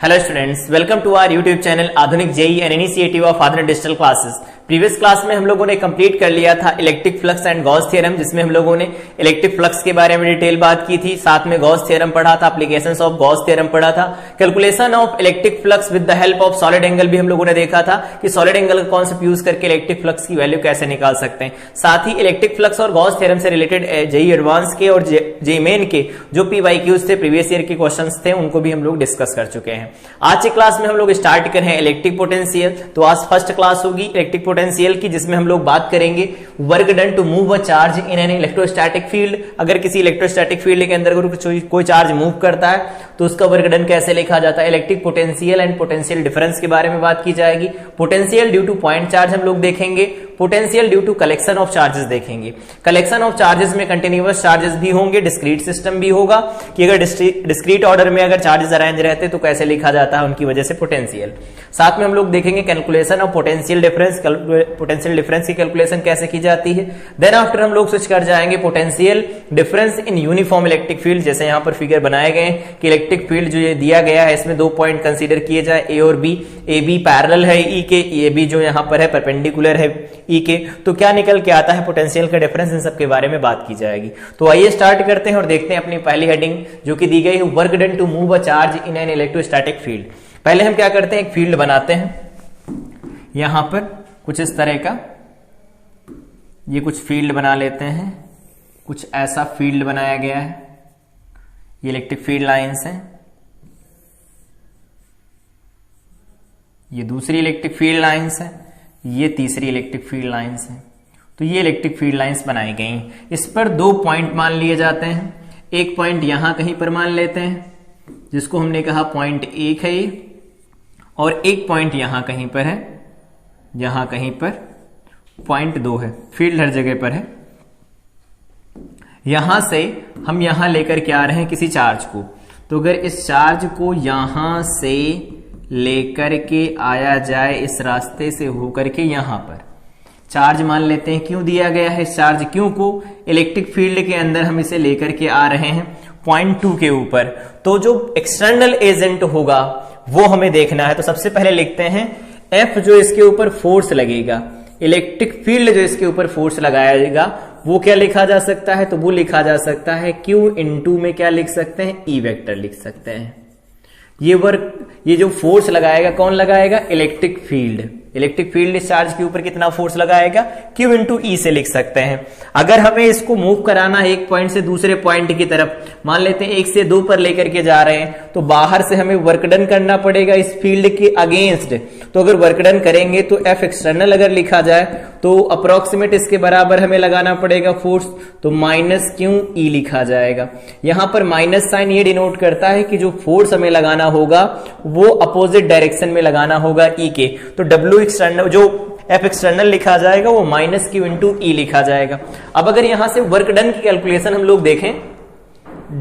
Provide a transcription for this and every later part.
Hello students, welcome to our YouTube channel आधुनिक JEE and initiative of आधुनिक digital classes. Previous class में हम लोगों ने कंप्लीट कर लिया था electric flux and Gauss theorem, जिसमें हम लोगों ने इलेक्ट्रिक फ्लक्स के बारे में डिटेल बात की थी, साथ में गॉस थ्योरम पढ़ा था, एप्लीकेशंस ऑफ गॉस थ्योरम पढ़ा था, calculation of electric flux with the help of solid angle भी हम लोगों ने देखा था कि सॉलिड एंगल का कॉन्सेप्ट यूज करके इलेक्ट्रिक फ्लक्स की वैल्यू कैसे निकाल सकते हैं। साथ ही इलेक्ट्रिक फ्लक्स और गॉस थ्योरम से रिलेटेड जेई एडवांस के और जेई मेन के जो पीवाईक्यूज थे, प्रीवियस ईयर के क्वेश्चंस थे, उनको भी हम लोग डिस्कस कर चुके हैं। आज की क्लास में हम लोग स्टार्ट कर रहे हैं इलेक्ट्रिक पोटेंशियल। तो आज फर्स्ट क्लास होगी इलेक्ट्रिक पोटेंशियल की, जिसमें हम लोग बात करेंगे work done to move a charge in an electrostatic field. अगर किसी इलेक्ट्रोस्टैटिक फील्ड के अंदर कोई चार्ज मूव करता है तो उसका वर्क डन कैसे लिखा जाता है। Electric potential and potential difference के बारे में बात की जाएगी। Potential due to point charge हम लोग देखेंगे, potential due to collection of charges देखेंगे। कलेक्शन ऑफ चार्जेस में कंटिन्यूअस चार्जेस भी होंगे, डिस्क्रीट सिस्टम भी होगा कि अगर डिस्क्रीट ऑर्डर में अगर चार्जेस अरेंज रहते तो कैसे लिखा जाता है, उनकी वजह से पोटेंशियल। साथ में हम लोग देखेंगे calculation of potential difference, potential difference की कैलकुलेशन कैसे की जाती है। देन आफ्टर हम लोग स्विच कर जाएंगे potential difference in uniform electric field. जैसे यहाँ पर फिगर बनाए गए कि इलेक्ट्रिक फील्ड जो ये दिया गया है, इसमें दो पॉइंट कंसीडर किए जाए, ए और बी। ए बी पैरेलल है ई के, ए बी जो यहाँ पर है परपेंडिकुलर है ई के, तो क्या निकल के आता है पोटेंशियल का डिफरेंस, इन सब के बारे में बात की जाएगी। तो आइए स्टार्ट करते हैं और देखते हैं अपनी पहली हेडिंग जो कि दी गई है work done to move a charge in an electrostatic field. पहले हम क्या करते हैं, एक फील्ड बनाते हैं यहां पर कुछ इस तरह का, ये कुछ फील्ड बना लेते हैं, कुछ ऐसा फील्ड बनाया गया है। ये इलेक्ट्रिक फील्ड लाइंस हैं, ये दूसरी इलेक्ट्रिक फील्ड लाइंस है, ये तीसरी इलेक्ट्रिक फील्ड लाइंस है। तो ये इलेक्ट्रिक फील्ड लाइंस बनाई गई हैं। इस पर दो पॉइंट मान लिए जाते हैं। एक पॉइंट यहां कहीं पर मान लेते हैं जिसको हमने कहा पॉइंट 1 है ये, और एक पॉइंट यहां कहीं पर है, यहां कहीं पर पॉइंट 2 है। फील्ड हर जगह पर है। यहां से हम यहां लेकर के आ रहे हैं किसी चार्ज को, तो अगर इस चार्ज को यहां से लेकर के आया जाए, इस रास्ते से होकर के यहां पर चार्ज मान लेते हैं, क्यों दिया गया है इस चार्ज क्यों को, इलेक्ट्रिक फील्ड के अंदर हम इसे लेकर के आ रहे हैं पॉइंट 2 के ऊपर। तो जो एक्सटर्नल एजेंट होगा वो हमें देखना है। तो सबसे पहले लिखते हैं F जो इसके ऊपर फोर्स लगेगा, इलेक्ट्रिक फील्ड जो इसके ऊपर फोर्स लगाया जाएगा वो क्या लिखा जा सकता है, तो वो लिखा जा सकता है Q × में क्या लिख सकते हैं, E वेक्टर लिख सकते हैं। ये जो फोर्स लगाएगा कौन लगाएगा, इलेक्ट्रिक फील्ड। इलेक्ट्रिक फील्ड इस चार्ज के ऊपर कितना फोर्स लगाएगा, Q × E से लिख सकते हैं। अगर हमें इसको मूव कराना है एक पॉइंट से दूसरे पॉइंट की तरफ, मान लेते हैं 1 से 2 पर लेकर के जा रहे हैं, तो बाहर से हमें वर्क डन करना पड़ेगा इस फील्ड के अगेंस्ट। तो अगर वर्क डन करेंगे तो F एक्सटर्नल अगर लिखा जाए तो अप्रोक्सीमेट इसके बराबर हमें लगाना पड़ेगा फोर्स, तो -Q E लिखा जाएगा। यहां पर माइनस साइन ये डिनोट करता है कि जो फोर्स हमें लगाना होगा वो अपोजिट डायरेक्शन में लगाना होगा E के। तो W एक्सटर्नल जो F एक्सटर्नल लिखा जाएगा वो -Q × E लिखा जाएगा। अब अगर यहां से वर्क डन की कैलकुलेशन हम लोग देखें,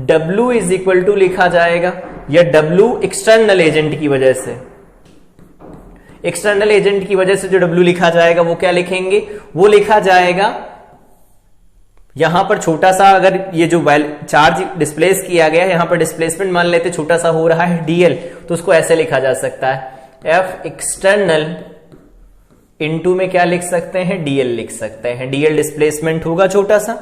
W = लिखा जाएगा या W एक्सटर्नल एजेंट की वजह से, एक्सटर्नल एजेंट की वजह से जो W लिखा जाएगा वो क्या लिखेंगे, वो लिखा जाएगा यहां पर छोटा सा, अगर ये जो चार्ज डिस्प्लेस किया गया है यहां पर डिस्प्लेसमेंट मान लेते छोटा सा हो रहा है dl, तो उसको ऐसे लिखा जा सकता है F एक्सटर्नल × में क्या लिख सकते हैं, dl लिख सकते हैं। dl डिस्प्लेसमेंट होगा छोटा सा,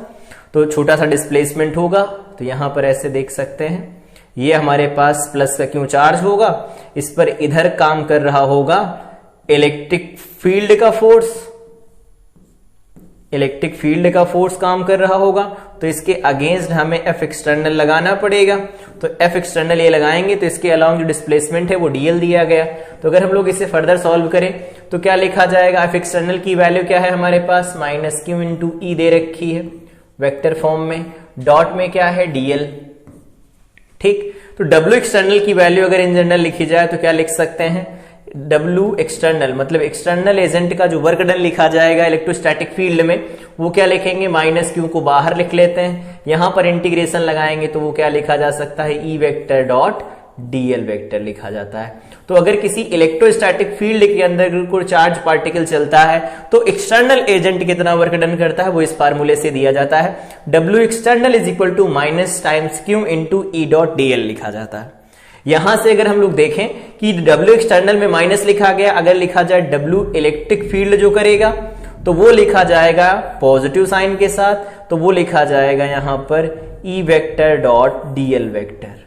तो छोटा सा डिस्प्लेसमेंट होगा, तो यहां पर ऐसे देख सकते हैं। ये हमारे पास प्लस का क्यों चार्ज होगा, इस पर इधर काम कर रहा होगा इलेक्ट्रिक फील्ड का फोर्स, इलेक्ट्रिक फील्ड का फोर्स काम कर रहा होगा, तो इसके अगेंस्ट हमें F एक्सटर्नल लगाना पड़ेगा। तो F एक्सटर्नल ये लगाएंगे तो इसके अलाउंग जो डिस्प्लेसमेंट है वो dl दिया गया। तो अगर हम लोग इसे फर्दर सॉल्व करें तो क्या लिखा जाएगा, F एक्सटर्नल की वैल्यू क्या है हमारे पास, -Q × E दे रखी है वेक्टर फॉर्म में, डॉट में क्या है dl। ठीक, तो W एक्सटर्नल की वैल्यू अगर इन जनरल लिखी जाए तो क्या लिख सकते हैं, W एक्सटर्नल मतलब एक्सटर्नल एजेंट का जो वर्क डन लिखा जाएगा इलेक्ट्रोस्टैटिक फील्ड में वो क्या लिखेंगे, -Q को बाहर लिख लेते हैं, यहां पर इंटीग्रेशन लगाएंगे तो वो क्या लिखा जा सकता है, E vector dot dl vector लिखा जाता है। तो अगर किसी इलेक्ट्रोस्टैटिक फील्ड के अंदर कोई चार्ज पार्टिकल चलता है तो एक्सटर्नल एजेंट कितना वर्क डन करता है वो इस फार्मूले से दिया जाता है, W external = -Q × E dot dl लिखा जाता है। यहां से अगर हम लोग देखें कि W एक्सटर्नल में माइनस लिखा गया, अगर लिखा जाए W इलेक्ट्रिक फील्ड जो करेगा तो वो लिखा जाएगा पॉजिटिव साइन के साथ, तो वो लिखा जाएगा यहां पर E vector dot dl vector.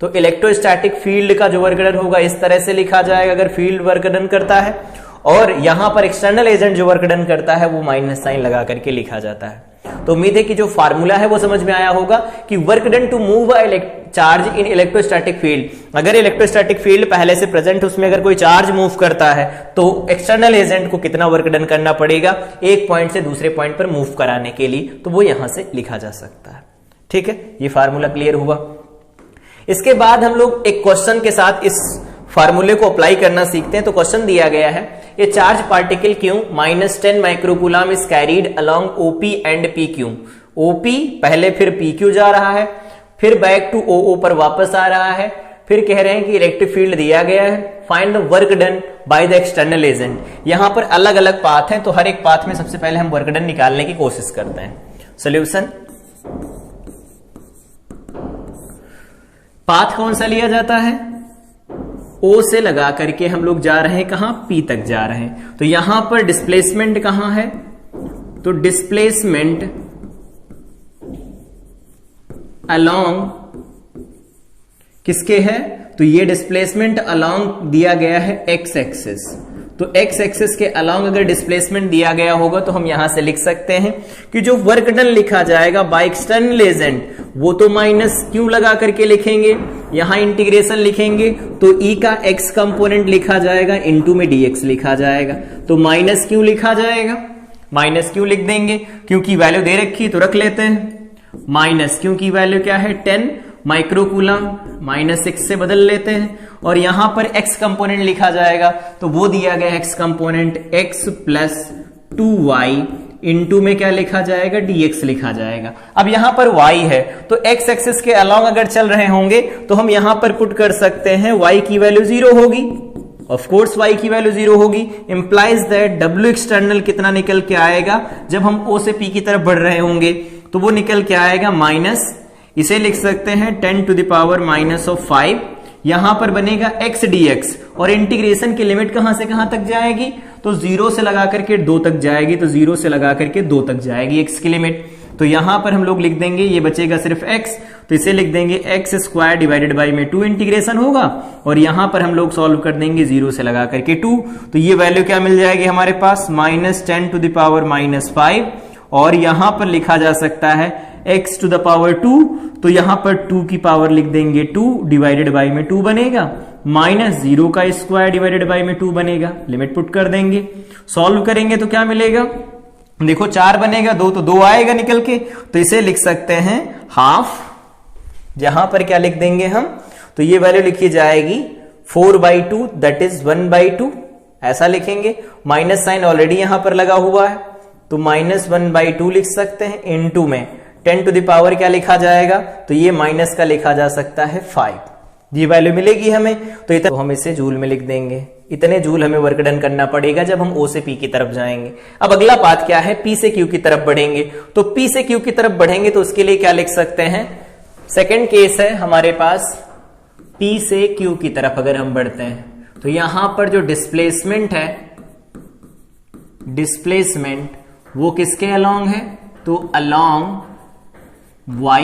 तो इलेक्ट्रोस्टैटिक फील्ड का जो वर्क डन होगा इस तरह से लिखा जाएगा अगर फील्ड वर्क डन करता है, और यहां पर एक्सटर्नल एजेंट जो वर्क डन करता है वो माइनस साइन लगा करके लिखा जाता है। तो उम्मीद है कि जो फार्मूला है वो समझ में आया होगा कि work done to move charge in electrostatic field, अगर इलेक्ट्रोस्टैटिक फील्ड पहले से प्रेजेंट उसमें अगर कोई चार्ज मूव करता है तो एक्सटर्नल एजेंट को कितना वर्क डन करना पड़ेगा एक पॉइंट से दूसरे पॉइंट पर मूव कराने के लिए, तो वो यहां से लिखा जा सकता है। ठीक है, ये फार्मूला क्लियर हुआ। इसके बाद हम लोग एक क्वेश्चन के साथ इस फार्मूले को अप्लाई करना सीखते हैं। तो क्वेश्चन दिया गया है, ए charge particle Q -10 microcoulomb is carried along OP and P Q. OP पहले फिर पी क्यू जा रहा है, फिर बैक टू ओ पर वापस आ रहा है, फिर कह रहे हैं कि इलेक्ट्रिक फील्ड दिया गया है, find the work done by the external agent. यहां पर अलग अलग पाथ हैं, तो हर एक पाथ में सबसे पहले हम वर्क डन निकालने की कोशिश करते हैं। सोल्यूशन, पाथ कौन सा लिया जाता है, O से लगा करके हम लोग जा रहे हैं कहां, P तक जा रहे हैं। तो यहां पर डिस्प्लेसमेंट कहां है, तो डिस्प्लेसमेंट अलोंग किसके है, तो ये डिस्प्लेसमेंट अलोंग दिया गया है एक्स एक्सिस। तो एक्स एक्सिस के अलोंग अगर डिस्प्लेसमेंट दिया गया होगा तो हम यहां से लिख सकते हैं कि जो वर्क डन लिखा जाएगा बाय एक्सटर्नल एजेंट वो तो माइनस क्यों लगा करके लिखेंगे, यहां इंटीग्रेशन लिखेंगे तो ई का एक्स कंपोनेंट लिखा जाएगा, इनटू में डीएक्स लिखा जाएगा। तो माइनस क्यों लिखा जाएगा, माइनस क्यों लिख देंगे, क्योंकि वैल्यू दे रखी तो रख लेते हैं। माइनस क्यों की वैल्यू क्या है 10 माइक्रोकूलम, -6 से बदल लेते हैं, और यहां पर x कंपोनेंट लिखा जाएगा तो वो दिया गया x component x plus 2y, into में क्या लिखा जाएगा, dx लिखा जाएगा। अब यहां पर y है तो x एक्सिस के अलोंग अगर चल रहे होंगे तो हम यहां पर पुट कर सकते हैं y की वैल्यू 0 होगी, ऑफ कोर्स y की वैल्यू 0 होगी, इंप्लाइज दैट w एक्सटर्नल कितना निकल के आएगा, जब हम o से p की तरफ बढ़ रहे होंगे तो वो निकल के आएगा माइनस, इसे लिख सकते हैं 10 to the power -5, यहां पर बनेगा x dx, और इंटीग्रेशन की लिमिट कहां से कहां तक जाएगी, तो 0 से लगा करके 2 तक जाएगी, तो 0 से लगा करके 2 तक जाएगी x की लिमिट। तो यहां पर हम लोग लिख देंगे, ये बचेगा सिर्फ x, तो इसे लिख देंगे x² डिवाइडेड बाई में 2 इंटीग्रेशन होगा, और यहां पर हम लोग सॉल्व कर देंगे 0 से लगा करके 2, तो ये वैल्यू क्या मिल जाएगी हमारे पास -10 to the power -5, और यहां पर लिखा जा सकता है x to the power 2, तो यहां पर 2 की पावर लिख देंगे 2 डिवाइडेड बाई में 2 बनेगा, -0 का स्क्वायर डिवाइडेड बाई में 2 बनेगा, लिमिट पुट कर देंगे, सॉल्व करेंगे तो क्या मिलेगा, देखो 4 बनेगा, 2 तो 2 आएगा निकल के, तो इसे लिख सकते हैं हाफ, जहां पर क्या लिख देंगे हम, तो ये वैल्यू लिखी जाएगी 4/2 दैट इज 1/2, ऐसा लिखेंगे। माइनस साइन ऑलरेडी यहां पर लगा हुआ है तो -1/2 लिख सकते हैं, इनटू में 10 to the power क्या लिखा जाएगा, तो ये माइनस का लिखा जा सकता है 5, ये वैल्यू मिलेगी हमें, तो इतना तो हम इसे जूल में लिख देंगे, इतने जूल हमें वर्क डन करना पड़ेगा जब हम O से P की तरफ जाएंगे। अब अगला पाथ क्या है, P से Q की तरफ बढ़ेंगे, तो P से Q की तरफ बढ़ेंगे तो उसके लिए क्या लिख सकते हैं, सेकेंड केस है हमारे पास, P से Q की तरफ अगर हम बढ़ते हैं तो यहां पर जो डिस्प्लेसमेंट है, डिस्प्लेसमेंट वो किसके अलोंग है, तो अलोंग y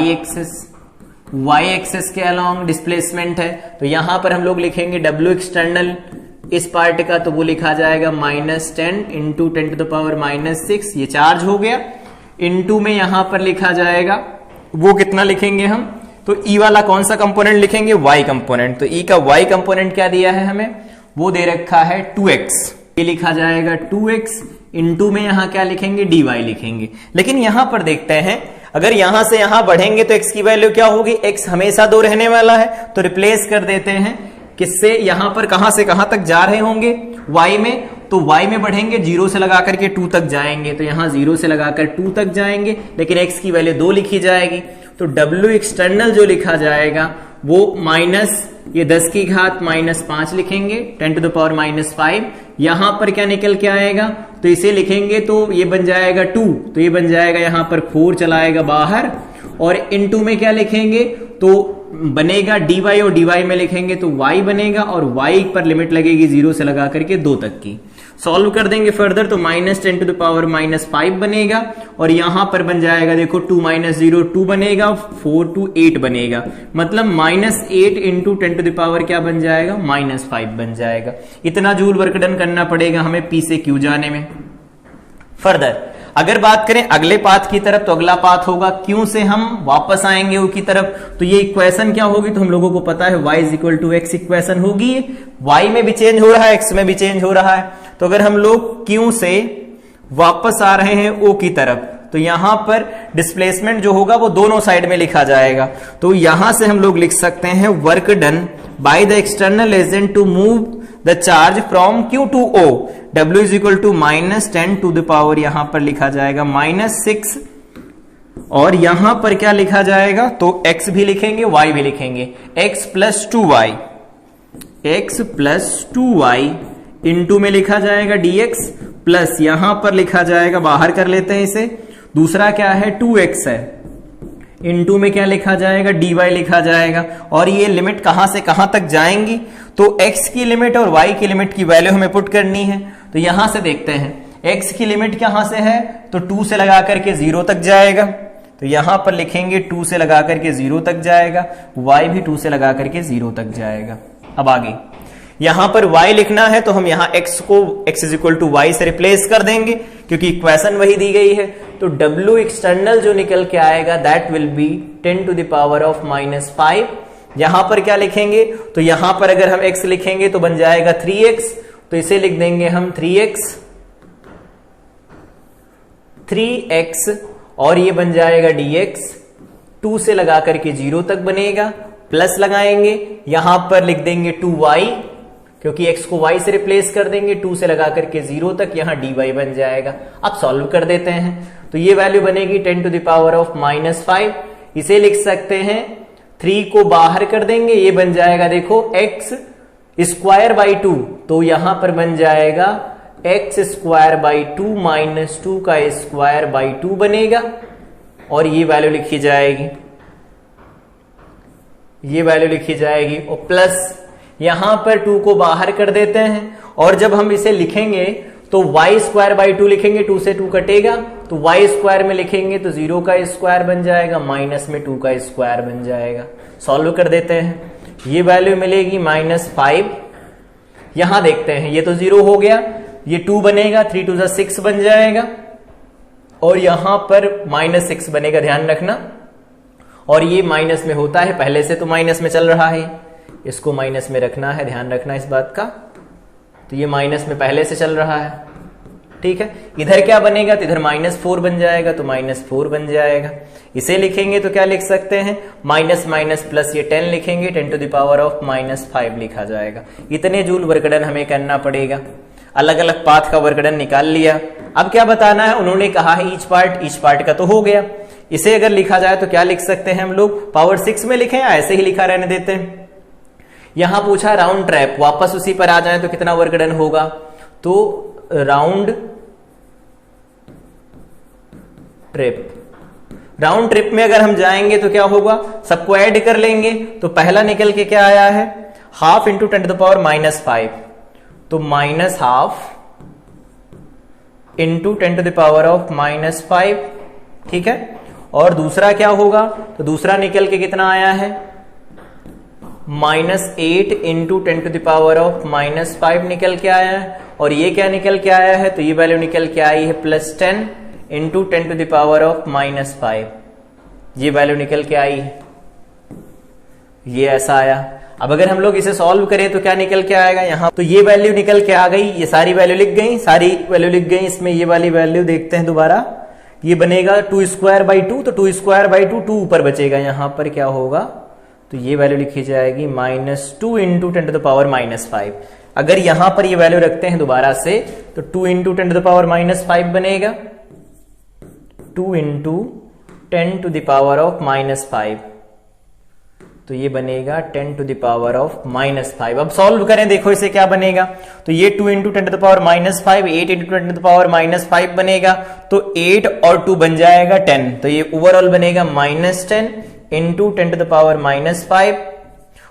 एक्सिस के अलोंग डिस्प्लेसमेंट है, तो यहां पर हम लोग लिखेंगे w एक्सटर्नल इस पार्ट का, तो वो लिखा जाएगा -10 इंटू 10 to the power -6, ये चार्ज हो गया, इनटू में यहां पर लिखा जाएगा वो कितना लिखेंगे हम, तो E वाला कौन सा कंपोनेंट लिखेंगे, y कंपोनेंट, तो E का y कंपोनेंट क्या दिया है हमें, वो दे रखा है 2x, ये लिखा जाएगा 2x, इनटू में यहां क्या लिखेंगे, dy लिखेंगे। लेकिन यहां पर देखते हैं, अगर यहां से यहां बढ़ेंगे तो x की वैल्यू क्या होगी, x हमेशा 2 रहने वाला है, तो रिप्लेस कर देते हैं किससे, यहां पर कहां से कहां तक जा रहे होंगे, y में, तो y में बढ़ेंगे 0 से लगा करके 2 तक जाएंगे, तो यहां 0 से लगाकर 2 तक जाएंगे, लेकिन x की वैल्यू 2 लिखी जाएगी, तो w एक्सटर्नल जो लिखा जाएगा वो माइनस ये 10 की घात -5 लिखेंगे, 10 to the power -5, यहां पर क्या निकल के आएगा, तो इसे लिखेंगे तो ये बन जाएगा 2, तो ये बन जाएगा यहां पर 4 चलाएगा बाहर, और इनटू में क्या लिखेंगे, तो बनेगा dy और dy में लिखेंगे तो y बनेगा और y पर लिमिट लगेगी 0 से लगा करके 2 तक की। सॉल्व कर देंगे फर्दर तो -10 टू द पावर -5 बनेगा और यहां पर बन जाएगा देखो 2 - 0 2 बनेगा, 4 to 8 बनेगा, मतलब -8 इंटू 10 टू द पावर क्या बन जाएगा -5 बन जाएगा। इतना जूल वर्क डन करना पड़ेगा हमें P से Q जाने में। फर्दर अगर बात करें अगले पाथ की तरफ तो अगला पाथ होगा Q से हम वापस आएंगे U की तरफ, तो ये इक्वेशन क्या होगी तो हम लोगों को पता है y = x इक्वेशन होगी। y में भी चेंज हो रहा है, x में भी चेंज हो रहा है, तो अगर हम लोग Q से वापस आ रहे हैं O की तरफ तो यहां पर डिस्प्लेसमेंट जो होगा वो दोनों साइड में लिखा जाएगा। तो यहां से हम लोग लिख सकते हैं work done by the external agent to move the charge from Q to O, W = -10 to the power यहां पर लिखा जाएगा -6 और यहां पर क्या लिखा जाएगा तो x भी लिखेंगे y भी लिखेंगे, x + 2y इंटू में लिखा जाएगा dx प्लस यहां पर लिखा जाएगा, बाहर कर लेते हैं इसे, दूसरा क्या है 2x है, इंटू में क्या लिखा जाएगा dy लिखा जाएगा। और ये लिमिट कहां से कहां तक जाएंगी तो x की लिमिट और y की लिमिट की वैल्यू हमें पुट करनी है। तो यहां से देखते हैं x की लिमिट कहां से है तो 2 से लगा करके 0 तक जाएगा, तो यहां पर लिखेंगे 2 से लगा करके 0 तक जाएगा, y भी 2 से लगा करके 0 तक जाएगा। अब आगे यहां पर y लिखना है तो हम यहां x को x = y से रिप्लेस कर देंगे क्योंकि इक्वेशन वही दी गई है। तो W एक्सटर्नल जो निकल के आएगा that will be 10 to the power of -5। यहां पर क्या लिखेंगे तो यहां पर अगर हम x लिखेंगे तो बन जाएगा 3x, तो इसे लिख देंगे हम 3x और ये बन जाएगा dx, 2 से लगा करके 0 तक बनेगा, प्लस लगाएंगे यहां पर लिख देंगे 2y क्योंकि x को y से रिप्लेस कर देंगे, 2 से लगा करके 0 तक, यहां dy बन जाएगा। अब सॉल्व कर देते हैं तो ये वैल्यू बनेगी 10 टू द पावर ऑफ -5। इसे लिख सकते हैं 3 को बाहर कर देंगे, ये बन जाएगा देखो x² 2, तो यहां पर बन जाएगा x² 2 - 2² 2 बनेगा और ये वैल्यू लिखी जाएगी, ये वैल्यू लिखी जाएगी और प्लस यहां पर 2 को बाहर कर देते हैं और जब हम इसे लिखेंगे तो y² 2 लिखेंगे, 2 से 2 कटेगा तो y² में लिखेंगे तो 0 का स्क्वायर बन जाएगा, माइनस में 2 का स्क्वायर बन जाएगा। सॉल्व कर देते हैं, ये वैल्यू मिलेगी -5। यहां देखते हैं ये तो 0 हो गया, ये 2 बनेगा, 3 2 6 बन जाएगा और यहां पर -6 बनेगा, ध्यान रखना। और ये माइनस में होता है, पहले से तो माइनस में चल रहा है, इसको माइनस में रखना है, ध्यान रखना इस बात का। तो ये माइनस में पहले से चल रहा है, ठीक है। इधर क्या बनेगा तो इधर -4 बन जाएगा, तो -4 बन जाएगा। इसे लिखेंगे तो क्या लिख सकते हैं माइनस माइनस प्लस, ये 10 लिखेंगे, 10 टू द पावर ऑफ -5 लिखा जाएगा। इतने जूल वर्क डन हमें करना पड़ेगा। अलग अलग पाथ का वर्क डन निकाल लिया। अब क्या बताना है, उन्होंने कहा है ईच पार्ट का तो हो गया। इसे अगर लिखा जाए तो क्या लिख सकते हैं हम लोग, पावर 6 में लिखें या ऐसे ही लिखा रहने देते हैं। यहां पूछा राउंड ट्रैप, वापस उसी पर आ जाए तो कितना वर्क डन होगा, तो राउंड ट्रिप में अगर हम जाएंगे तो क्या होगा, सबको ऐड कर लेंगे तो पहला निकल के क्या आया है, half into 10 to the power -5, तो -12 into 10 to the power of -5, ठीक है। और दूसरा क्या होगा, तो दूसरा निकल के कितना आया है, -8 into 10 to the power of -5 निकल के आया है। और ये क्या निकल के आया है, तो ये वैल्यू निकल के आई है +10 into 10 to the power of -5, ये वैल्यू निकल के आई है, ये ऐसा आया। अब अगर हम लोग इसे सॉल्व करें तो क्या निकल के आएगा, यहां तो ये वैल्यू निकल के आ गई, ये सारी वैल्यू लिख गई, सारी वैल्यू लिख गई। इसमें ये वाली वैल्यू देखते हैं दोबारा, ये बनेगा 2² 2, तो 2² 2 ऊपर बचेगा, यहां पर क्या होगा, तो ये वैल्यू लिखी जाएगी -2 इंटू 10 टू द पावर -5। अगर यहां पर ये वैल्यू रखते हैं दोबारा से तो 2 इंटू 10 टू द पावर -5 बनेगा, 2 into 10 to the power of -5, तो ये बनेगा 10 टू द पावर ऑफ -5। अब सॉल्व करें, देखो इसे क्या बनेगा, तो ये 2 into 10 to the power -5, 8 into 10 to the power -5 बनेगा, तो 8 और 2 बन जाएगा 10, तो ये ओवरऑल बनेगा -10 इंटू 10 टू द पावर -5,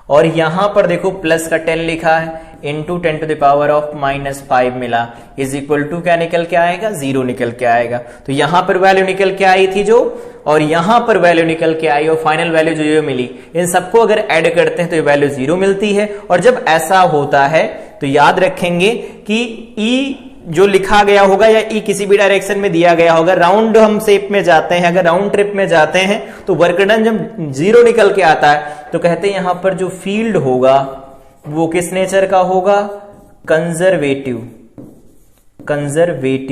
और यहां पर देखो प्लस का 10 लिखा है, into 10 to the power of -5 मिला, इज इक्वल टू क्या निकल के आएगा, 0 निकल के आएगा। तो यहां पर वैल्यू निकल के आई थी जो, और यहां पर वैल्यू निकल के आई, और फाइनल वैल्यू जो ये मिली, इन सबको अगर ऐड करते हैं तो ये वैल्यू 0 मिलती है। और जब ऐसा होता है तो याद रखेंगे कि ई जो लिखा गया होगा या ई किसी भी डायरेक्शन में दिया गया होगा, राउंड हम शेप में जाते हैं, अगर राउंड ट्रिप में जाते हैं तो वर्क डन जब 0 निकल के आता है तो कहते हैं यहां पर जो फील्ड होगा वो किस नेचर का होगा, कंजर्वेटिव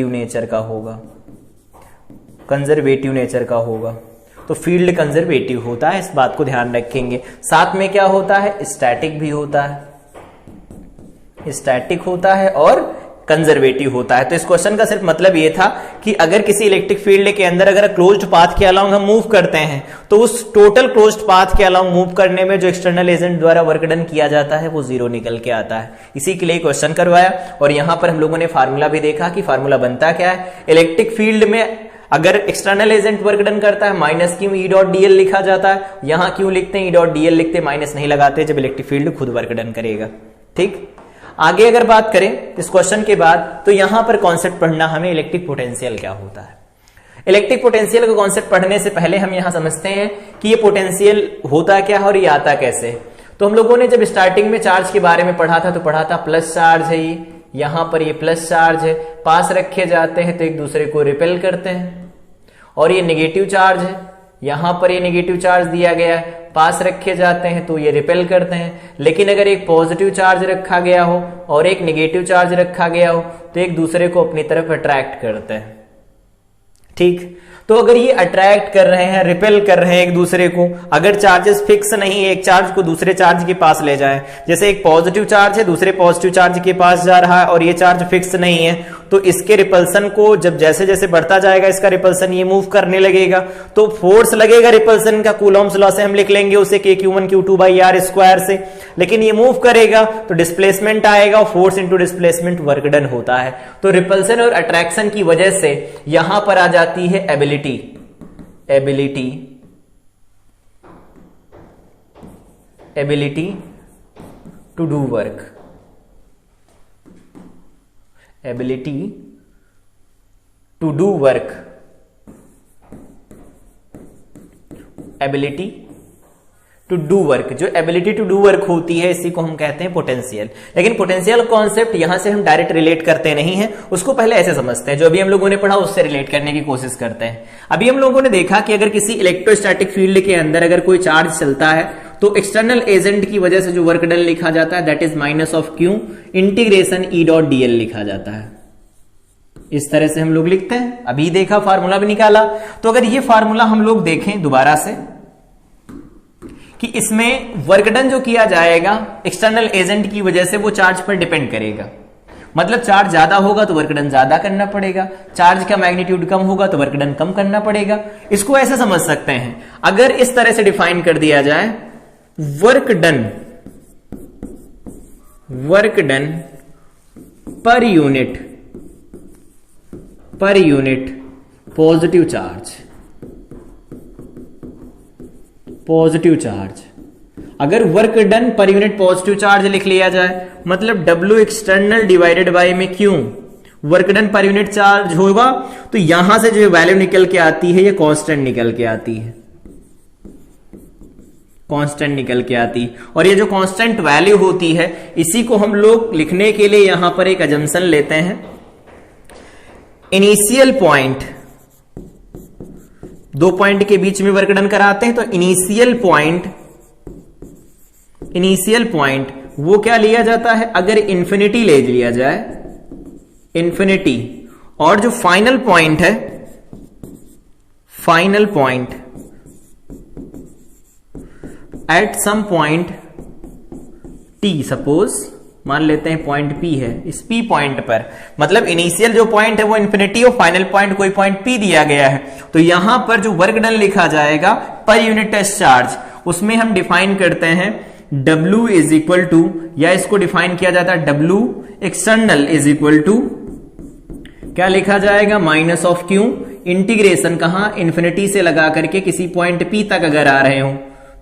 नेचर का होगा, कंजर्वेटिव नेचर का होगा। तो फील्ड कंजर्वेटिव होता है, इस बात को ध्यान रखेंगे। साथ में क्या होता है, स्टैटिक भी होता है, स्टैटिक होता है और कंजर्वेटिव होता है। तो इस क्वेश्चन का सिर्फ मतलब ये था कि अगर किसी इलेक्ट्रिक फील्ड के अंदर अगर क्लोज्ड पाथ के अलाउंग हम मूव करते हैं तो उस टोटल क्लोज्ड पाथ के अलाउंग मूव करने में जो एक्सटर्नल एजेंट द्वारा वर्क डन किया जाता है वो 0 निकल के आता है। इसी के लिए क्वेश्चन करवाया, और यहां पर हम लोगों ने फार्मूला भी देखा कि फार्मूला बनता क्या है। इलेक्ट्रिक फील्ड में अगर एक्सटर्नल एजेंट वर्क डन करता है माइनस क्यों ई डॉट डीएल लिखा जाता है, यहां क्यों लिखते हैं ई डॉट डीएल लिखते, माइनस नहीं लगाते जब इलेक्ट्रिक फील्ड खुद वर्क डन करेगा। ठीक, आगे अगर बात करें इस क्वेश्चन के बाद, तो यहां पर कॉन्सेप्ट पढ़ना हमें इलेक्ट्रिक पोटेंशियल क्या होता है। इलेक्ट्रिक पोटेंशियल का कॉन्सेप्ट पढ़ने से पहले हम यहां समझते हैं कि ये पोटेंशियल होता क्या है और ये आता कैसे। तो हम लोगों ने जब स्टार्टिंग में चार्ज के बारे में पढ़ा था तो पढ़ा था प्लस चार्ज है, ये यहां पर ये प्लस चार्ज है, पास रखे जाते हैं तो एक दूसरे को रिपेल करते हैं, और ये नेगेटिव चार्ज है, यहां पर ये नेगेटिव चार्ज दिया गया है, पास रखे जाते हैं तो ये रिपेल करते हैं। लेकिन अगर एक पॉजिटिव चार्ज रखा गया हो और एक नेगेटिव चार्ज रखा गया हो तो एक दूसरे को अपनी तरफ अट्रैक्ट करते हैं। ठीक, तो अगर ये अट्रैक्ट कर रहे हैं, रिपेल कर रहे हैं एक दूसरे को, अगर चार्जेस फिक्स नहीं है, एक चार्ज को दूसरे चार्ज के पास ले जाए, जैसे एक पॉजिटिव चार्ज है दूसरे पॉजिटिव चार्ज के पास जा रहा है और ये चार्ज फिक्स नहीं है, तो इसके रिपल्सन को जब जैसे जैसे बढ़ता जाएगा इसका रिपल्सन, ये मूव करने लगेगा, तो फोर्स लगेगा रिपल्सन का, कूलॉम्स लॉ से हम लिख लेंगे उसे Q1 Q2 by are square से। लेकिन ये मूव करेगा तो डिस्प्लेसमेंट आएगा, force into displacement work done होता है। तो रिपल्सन और अट्रैक्शन की वजह से यहां पर आ जाती है ability to do work, ability to do work, ability to do work. जो एबिलिटी टू डू वर्क होती है इसी को हम कहते हैं पोटेंशियल। लेकिन पोटेंशियल कॉन्सेप्ट यहां से हम डायरेक्ट रिलेट करते नहीं हैं, उसको पहले ऐसे समझते हैं, जो अभी हम लोगों ने पढ़ा उससे रिलेट करने की कोशिश करते हैं। अभी हम लोगों ने देखा कि अगर किसी इलेक्ट्रोस्टैटिक फील्ड के अंदर अगर कोई चार्ज चलता है तो एक्सटर्नल एजेंट की वजह से जो वर्क डन लिखा जाता है that is minus of Q integration E dot DL लिखा जाता है। इस तरह से हम लोग लिखते हैं, अभी देखा फार्मूला भी निकाला। तो अगर ये फार्मूला हम लोग देखें दोबारा से कि इसमें वर्क डन जो किया जाएगा एक्सटर्नल एजेंट की वजह से वो चार्ज पर डिपेंड करेगा। मतलब चार्ज ज्यादा होगा तो वर्क डन ज्यादा करना पड़ेगा, चार्ज का मैग्नीट्यूड कम होगा तो वर्क डन कम करना पड़ेगा। इसको ऐसे समझ सकते हैं, अगर इस तरह से डिफाइन कर दिया जाए, work done per unit positive charge, अगर work done per unit positive charge लिख लिया जाए, मतलब W एक्सटर्नल डिवाइडेड बाय में Q work done per unit charge होगा, तो यहां से जो वैल्यू निकल के आती है ये कांस्टेंट निकल के आती है, कांस्टेंट निकल के आती। और ये जो कांस्टेंट वैल्यू होती है इसी को हम लोग लिखने के लिए यहां पर एक अजम्पशन लेते हैं। इनिशियल पॉइंट, दो पॉइंट के बीच में वर्क डन कराते हैं, तो इनिशियल पॉइंट वो क्या लिया जाता है, अगर इंफिनिटी ले लिया जाए, इंफिनिटी, और जो फाइनल पॉइंट है, final point at some point t, suppose मान लेते हैं पॉइंट P है, इस P पॉइंट पर, मतलब इनिशियल जो पॉइंट है वो इन्फिनिटी और फाइनल पॉइंट कोई पॉइंट P दिया गया है, तो यहां पर जो वर्क डन लिखा जाएगा पर यूनिट टेस्ट चार्ज, उसमें हम डिफाइन करते हैं W इज इक्वल टू, या इसको डिफाइन किया जाता है W external is equal to, क्या लिखा जाएगा, माइनस ऑफ Q, इंटीग्रेशन कहां, इन्फिनिटी से लगा करके किसी पॉइंट P तक अगर आ रहे हो,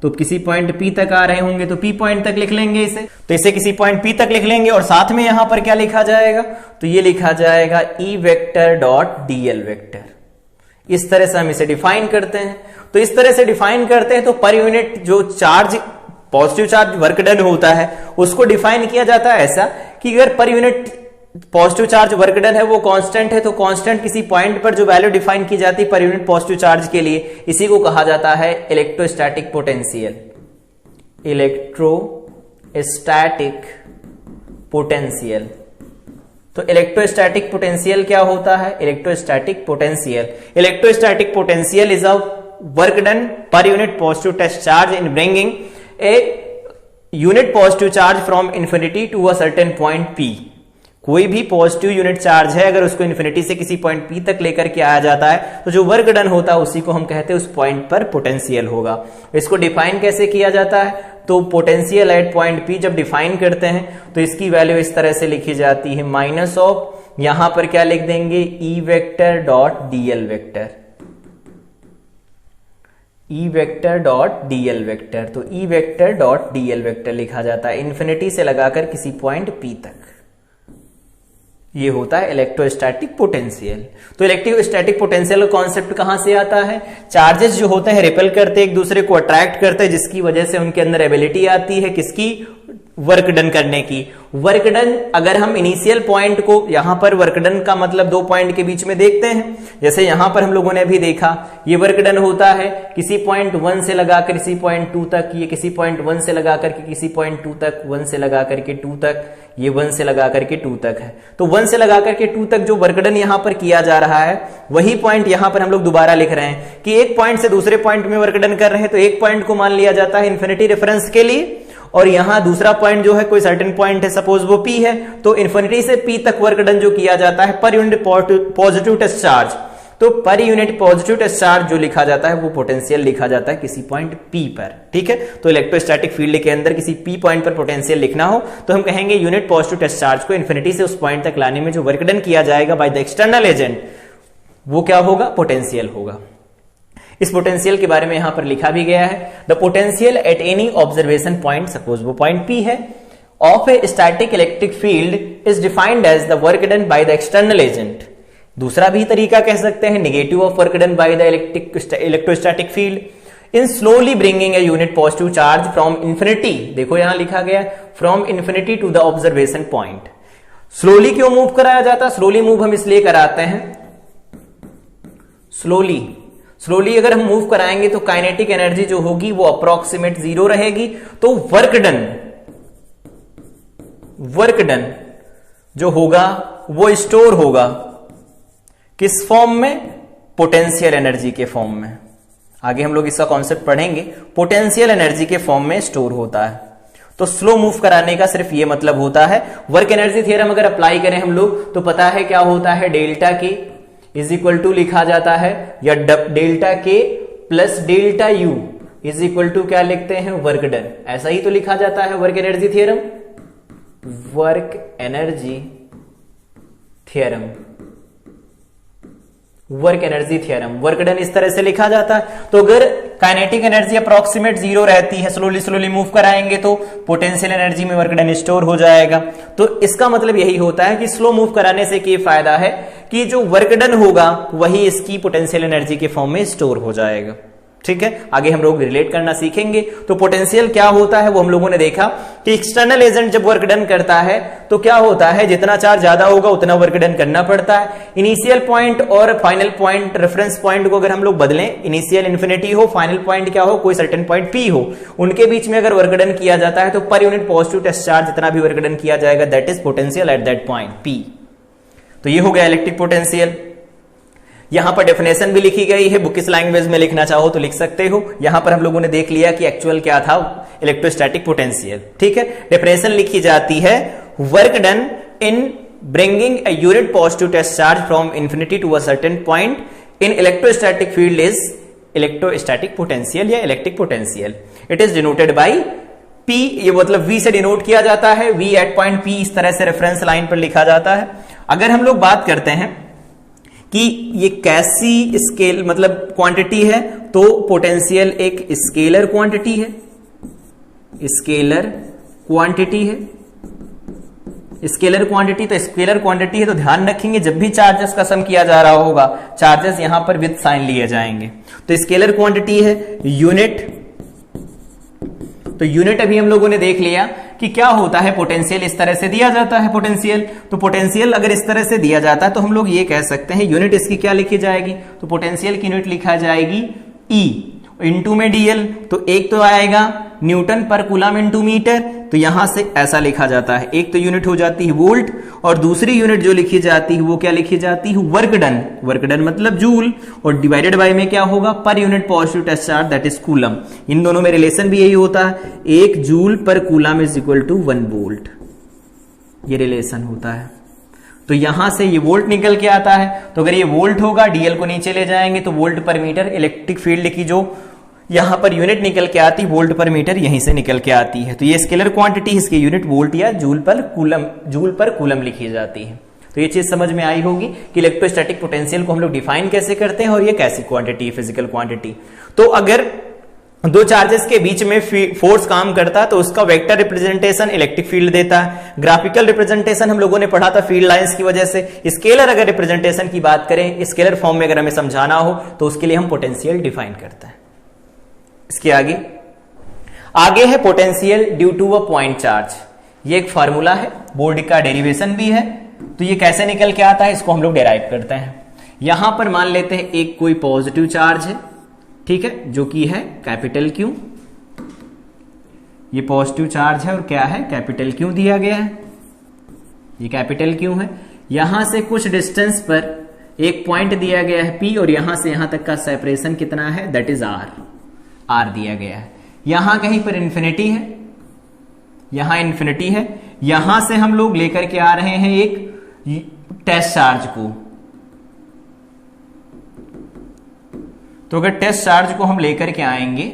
तो किसी पॉइंट P तक आ रहे होंगे तो P पॉइंट तक लिख लेंगे इसे, तो इसे किसी पॉइंट P तक लिख लेंगे, और साथ में यहां पर क्या लिखा जाएगा, तो ये लिखा जाएगा E vector dot dl vector. इस तरह से हम इसे डिफाइन करते हैं। तो इस तरह से डिफाइन करते हैं तो पर यूनिट जो charge, positive charge work done होता है, उसको डिफाइन किया जाता है ऐसा कि अगर पर unit positive charge work done है वो कांस्टेंट है, तो कांस्टेंट किसी पॉइंट पर जो वैल्यू डिफाइन की जाती है पर यूनिट पॉजिटिव चार्ज के लिए, इसी को कहा जाता है इलेक्ट्रोस्टैटिक पोटेंशियल। Electrostatic potential. तो इलेक्ट्रोस्टैटिक पोटेंशियल क्या होता है, electrostatic potential is a work done per unit positive test charge in bringing a unit positive charge from infinity to a certain point P। कोई भी पॉजिटिव यूनिट चार्ज है, अगर उसको infinity से किसी पॉइंट P तक लेकर के आया जाता है, तो जो वर्क डन होता है उसी को हम कहते हैं उस पॉइंट पर पोटेंशियल होगा। इसको डिफाइन कैसे किया जाता है, तो पोटेंशियल एट पॉइंट P जब डिफाइन करते हैं तो इसकी वैल्यू इस तरह से लिखी जाती है, माइनस ऑफ, यहां पर क्या लिख देंगे, E vector dot dl vector, E vector dot dl vector. तो E vector dot dl vector लिखा जाता है इन्फिनिटी से लगाकर किसी पॉइंट P तक। ये होता है इलेक्ट्रोस्टैटिक पोटेंशियल। तो इलेक्ट्रोस्टैटिक पोटेंशियल का कॉन्सेप्ट कहां से आता है, चार्जेस जो होते हैं रिपेल करते हैं, एक दूसरे को अट्रैक्ट करते हैं, जिसकी वजह से उनके अंदर एबिलिटी आती है किसकी, वर्क डन करने की। वर्क डन अगर हम इनिशियल पॉइंट को, यहां पर वर्क डन का मतलब दो पॉइंट के बीच में देखते हैं, जैसे यहां पर हम लोगों ने अभी देखा, ये वर्क डन होता है किसी पॉइंट 1 से लगाकर किसी पॉइंट 2 तक, ये किसी पॉइंट 1 से लगाकर के किसी पॉइंट 2 तक, 1 से लगाकर के 2 तक, ये 1 से लगाकर के 2 तक है। तो 1 से लगाकर के 2 तक जो वर्क डन यहां पर किया जा रहा है, वही पॉइंट यहां पर हम लोग दोबारा लिख रहे हैं कि एक पॉइंट से दूसरे पॉइंट में वर्क डन कर रहे हैं, तो एक पॉइंट को मान लिया जाता है इन्फिनिटी रेफरेंस के लिए, और यहां दूसरा पॉइंट जो है कोई सर्टेन पॉइंट है, सपोज वो P है, तो इन्फिनिटी से P तक वर्क डन जो किया जाता है पर यूनिट पॉजिटिव टेस्ट चार्ज, तो पर यूनिट पॉजिटिव टेस्ट चार्ज जो लिखा जाता है वो पोटेंशियल लिखा जाता है किसी पॉइंट P पर। ठीक है, तो इलेक्ट्रोस्टैटिक फील्ड के अंदर किसी P पॉइंट पर पोटेंशियल लिखना हो तो हम कहेंगे यूनिट पॉजिटिव टेस्ट चार्ज को इन्फिनिटी से उस पॉइंट तक लाने में जो वर्क डन किया जाएगा बाय द एक्सटर्नल एजेंट, वो क्या होगा, पोटेंशियल होगा। इस पोटेंशियल के बारे में यहां पर लिखा भी गया है, the potential at any observation point, suppose वो पॉइंट P है, of a static electric field is defined as the work done by the external agent. दूसरा भी तरीका कह सकते हैं, negative of work done by the electrostatic field in slowly bringing a unit positive charge from infinity, देखो यहां लिखा गया from infinity to the observation point. Slowly क्यों मूव कराया जाता है, स्लोली मूव हम इसलिए कराते हैं, स्लोली अगर हम मूव कराएंगे तो काइनेटिक एनर्जी जो होगी वो अप्रोक्सीमेट 0 रहेगी, तो वर्क डन जो होगा वो स्टोर होगा किस फॉर्म में, पोटेंशियल एनर्जी के फॉर्म में। आगे हम लोग इसका कॉन्सेप्ट पढ़ेंगे, पोटेंशियल एनर्जी के फॉर्म में स्टोर होता है। तो स्लो मूव कराने का सिर्फ ये मतलब होता है। वर्क एनर्जी थ्योरम अगर अप्लाई करें हम लोग तो पता है क्या होता है, डेल्टा के इज इक्वल टू लिखा जाता है, या डेल्टा के plus delta U is equal to क्या लिखते हैं, वर्क डन। ऐसा ही तो लिखा जाता है work energy theorem, work energy theorem, work done इस तरह से लिखा जाता है। तो अगर काइनेटिक एनर्जी अप्रोक्सीमेट 0 रहती है, स्लोली मूव कराएंगे तो पोटेंशियल एनर्जी में वर्क डन स्टोर हो जाएगा। तो इसका मतलब यही होता है कि स्लो मूव कराने से ये फायदा है कि जो वर्क डन होगा वही इसकी पोटेंशियल एनर्जी के फॉर्म में स्टोर हो जाएगा। ठीक है, आगे हम लोग रिलेट करना सीखेंगे। तो पोटेंशियल क्या होता है वो हम लोगों ने देखा कि एक्सटर्नल एजेंट जब वर्क डन करता है तो क्या होता है, जितना चार्ज ज्यादा होगा उतना वर्क डन करना पड़ता है। इनिशियल पॉइंट और फाइनल पॉइंट, रेफरेंस पॉइंट को अगर हम लोग बदलें, इनिशियल इन्फिनिटी हो, फाइनल पॉइंट क्या हो, कोई सर्टेन पॉइंट P हो, उनके बीच में अगर वर्क डन किया जाता है तो पर यूनिट पॉजिटिव टेस्ट चार्ज जितना भी वर्क डन किया जाएगा that is potential at that point P। तो ये हो गया इलेक्ट्रिक पोटेंशियल। यहां पर डेफिनेशन भी लिखी गई है, बुक इस लैंग्वेज में लिखना चाहो तो लिख सकते हो। यहां पर हम लोगों ने देख लिया कि एक्चुअल क्या था इलेक्ट्रोस्टैटिक पोटेंशियल। ठीक है, डेफिनेशन लिखी जाती है, work done in bringing a unit positive test charge from infinity to a certain point in electrostatic field is electrostatic potential या electric potential. It is denoted by P, ये मतलब V से denote किया जाता है. V एट पॉइंट P इस तरह से रेफरेंस लाइन पर लिखा जाता है. अगर हम लोग बात करते हैं कि ये कैसी स्केल मतलब क्वांटिटी है, तो पोटेंशियल एक स्केलर क्वांटिटी है. स्केलर क्वांटिटी है. स्केलर क्वांटिटी तो स्केलर क्वांटिटी है, तो ध्यान रखेंगे जब भी चार्जेस का सम किया जा रहा होगा, चार्जेस यहां पर विद साइन लिए जाएंगे. तो स्केलर क्वांटिटी है. यूनिट, तो यूनिट अभी हम लोगों ने देख लिया कि क्या होता है. पोटेंशियल इस तरह से दिया जाता है. पोटेंशियल, तो पोटेंशियल अगर इस तरह से दिया जाता है तो हम लोग ये कह सकते हैं यूनिट इसकी क्या लिखी जाएगी. तो पोटेंशियल की यूनिट लिखा जाएगी E इंटू में डीएल. तो एक तो आएगा न्यूटन पर कूलम इंटू मीटर, तो यहां से ऐसा लिखा जाता है. एक तो यूनिट हो जाती है वोल्ट, और दूसरी यूनिट जो लिखी जाती है वो क्या लिखी जाती है, वर्क डन. वर्क डन मतलब जूल, और डिवाइडेड बाय में क्या होगा, per unit positive test charge that is coulomb. इन दोनों में रिलेशन भी यही होता है, 1 joule per coulomb is equal to 1 volt. ये रिलेशन होता है. तो यहां से ये वोल्ट निकल के आता है. तो अगर ये वोल्ट होगा, डीएल को नीचे ले जाएंगे तो वोल्ट पर मीटर, इलेक्ट्रिक फील्ड की जो यहां पर यूनिट निकल के आती, वोल्ट पर मीटर यहीं से निकल के आती है. तो ये स्केलर क्वांटिटी, इसकी यूनिट वोल्ट या जूल पर कूलम लिखी जाती है. तो ये चीज समझ में आई होगी कि इलेक्ट्रोस्टैटिक पोटेंशियल को हम लोग डिफाइन कैसे करते हैं और ये कैसी क्वांटिटी है, फिजिकल क्वांटिटी. तो अगर दो चार्जेस के बीच में फोर्स काम करता है तो उसका वेक्टर रिप्रेजेंटेशन इलेक्ट्रिक फील्ड देता है. ग्राफिकल रिप्रेजेंटेशन हम लोगों ने पढ़ा था फील्ड लाइंस की वजह से. स्केलर अगर रिप्रेजेंटेशन की बात करें, स्केलर फॉर्म में अगर हमें समझाना हो तो उसके लिए हम पोटेंशियल डिफाइन करते हैं. इसके आगे है potential due to a point charge. ये एक फार्मूला है, बोर्ड का डेरिवेशन भी है. तो ये कैसे निकल के आता है, इसको हम लोग डेराइव करते हैं. यहां पर मान लेते हैं एक कोई पॉजिटिव चार्ज है, ठीक है, जो कि है कैपिटल Q. ये पॉजिटिव चार्ज है और क्या है, कैपिटल Q दिया गया है. ये कैपिटल Q है. यहां से कुछ डिस्टेंस पर एक पॉइंट दिया गया है P, और यहां से यहां तक का सेपरेशन कितना है, दैट इज R दिया गया है. यहां कहीं पर इंफिनिटी है, यहां इंफिनिटी है. यहां से हम लोग लेकर के आ रहे हैं एक टेस्ट चार्ज को. तो अगर टेस्ट चार्ज को हम लेकर के आएंगे,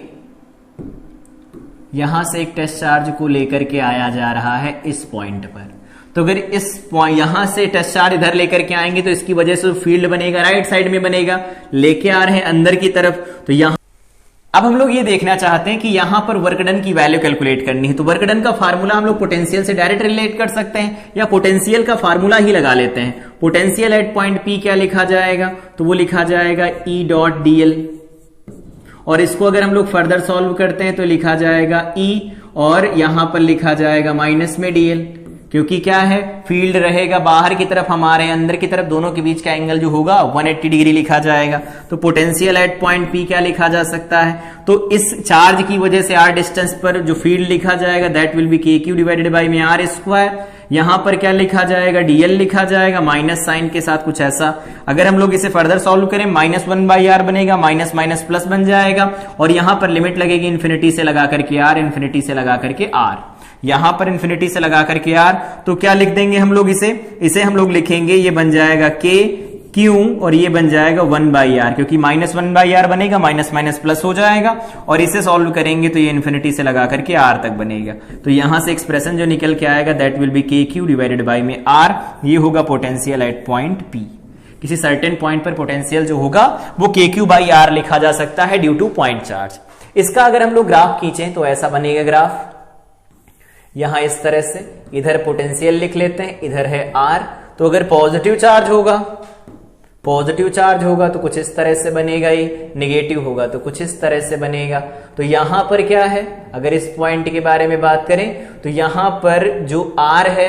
यहां से एक टेस्ट चार्ज को लेकर के आया जा रहा है इस पॉइंट पर. तो अगर इस पॉइंट यहां से टेस्ट चार्ज इधर लेकर के आएंगे तो इसकी वजह से फील्ड बनेगा राइट साइड में बनेगा. लेके आ रहे हैं अंदर की तरफ, तो यहां अब हम लोग ये देखना चाहते हैं कि यहां पर वर्क डन की वैल्यू कैलकुलेट करनी है. तो वर्क डन का फार्मूला हम लोग पोटेंशियल से डायरेक्ट रिलेट कर सकते हैं, या पोटेंशियल का फार्मूला ही लगा लेते हैं. पोटेंशियल एट पॉइंट P क्या लिखा जाएगा, तो वो लिखा जाएगा E डॉट dl. और इसको अगर हम लोग फर्दर सॉल्व करते हैं तो लिखा जाएगा E, और यहां पर लिखा जाएगा माइनस में dl. क्योंकि क्या है, फील्ड रहेगा बाहर की तरफ, हमारे अंदर की तरफ, दोनों के बीच का एंगल जो होगा 180 डिग्री लिखा जाएगा. तो पोटेंशियल एट पॉइंट P क्या लिखा जा सकता है, तो इस चार्ज की वजह से r डिस्टेंस पर जो फील्ड लिखा जाएगा that will B KQ divided by में R स्क्वायर. यहां पर क्या लिखा जाएगा, dl लिखा जाएगा माइनस साइन के साथ कुछ ऐसा. अगर हम लोग इसे फर्दर सॉल्व करें, -1/r बनेगा, माइनस माइनस प्लस बन जाएगा, और यहां पर लिमिट लगेगी इन्फिनिटी से लगा करके r, इन्फिनिटी से लगा करके r. यहां पर इन्फिनिटी से लगा करके r, तो क्या लिख देंगे हम लोग इसे हम लोग लिखेंगे, ये बन जाएगा K Q, और ये बन जाएगा 1/r, क्योंकि -1/r बनेगा, माइनस माइनस प्लस हो जाएगा, और इसे सॉल्व करेंगे तो ये इन्फिनिटी से लगा करके r तक बनेगा. तो यहां से एक्सप्रेशन जो निकल के आएगा that will B KQ divided by में r. ये होगा पोटेंशियल एट पॉइंट P. किसी सर्टेन पॉइंट पर पोटेंशियल जो होगा वो KQ/r लिखा जा सकता है ड्यू टू पॉइंट चार्ज. इसका अगर हम लोग ग्राफ खींचें तो ऐसा बनेगा ग्राफ. यहां इस तरह से, इधर पोटेंशियल लिख लेते हैं, इधर है R. तो अगर पॉजिटिव चार्ज होगा तो कुछ इस तरह से बनेगा, ये नेगेटिव होगा तो कुछ इस तरह से बनेगा. तो यहां पर क्या है, अगर इस पॉइंट के बारे में बात करें तो यहां पर जो R है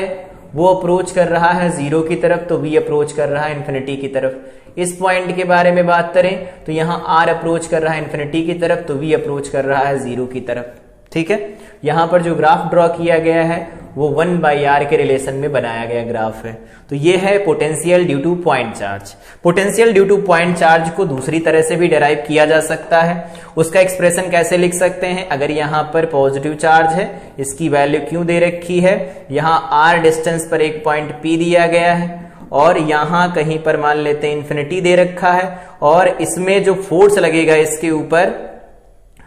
वो अप्रोच कर रहा है 0 की तरफ, तो V अप्रोच कर रहा है इन्फिनिटी की तरफ. इस पॉइंट के बारे में बात करें तो यहां R अप्रोच कर रहा है इन्फिनिटी की तरफ, तो V अप्रोच कर रहा है 0 की तरफ. ठीक है, यहां पर जो ग्राफ ड्रॉ किया गया है वो 1/r के रिलेशन में बनाया गया ग्राफ है। तो ये है potential due to point charge. Potential due to point charge को दूसरी तरह से भी डिराइव किया जा सकता है। उसका एक्सप्रेशन कैसे लिख सकते हैं? अगर यहाँ पर पॉजिटिव चार्ज है, इसकी वैल्यू क्यू दे रखी है, यहाँ r डिस्टेंस पर एक पॉइंट p दिया गया है और यहाँ कहीं पर मान लेते हैं इन्फिनिटी दे रखा है, और इसमें जो फोर्स लगेगा इसके ऊपर,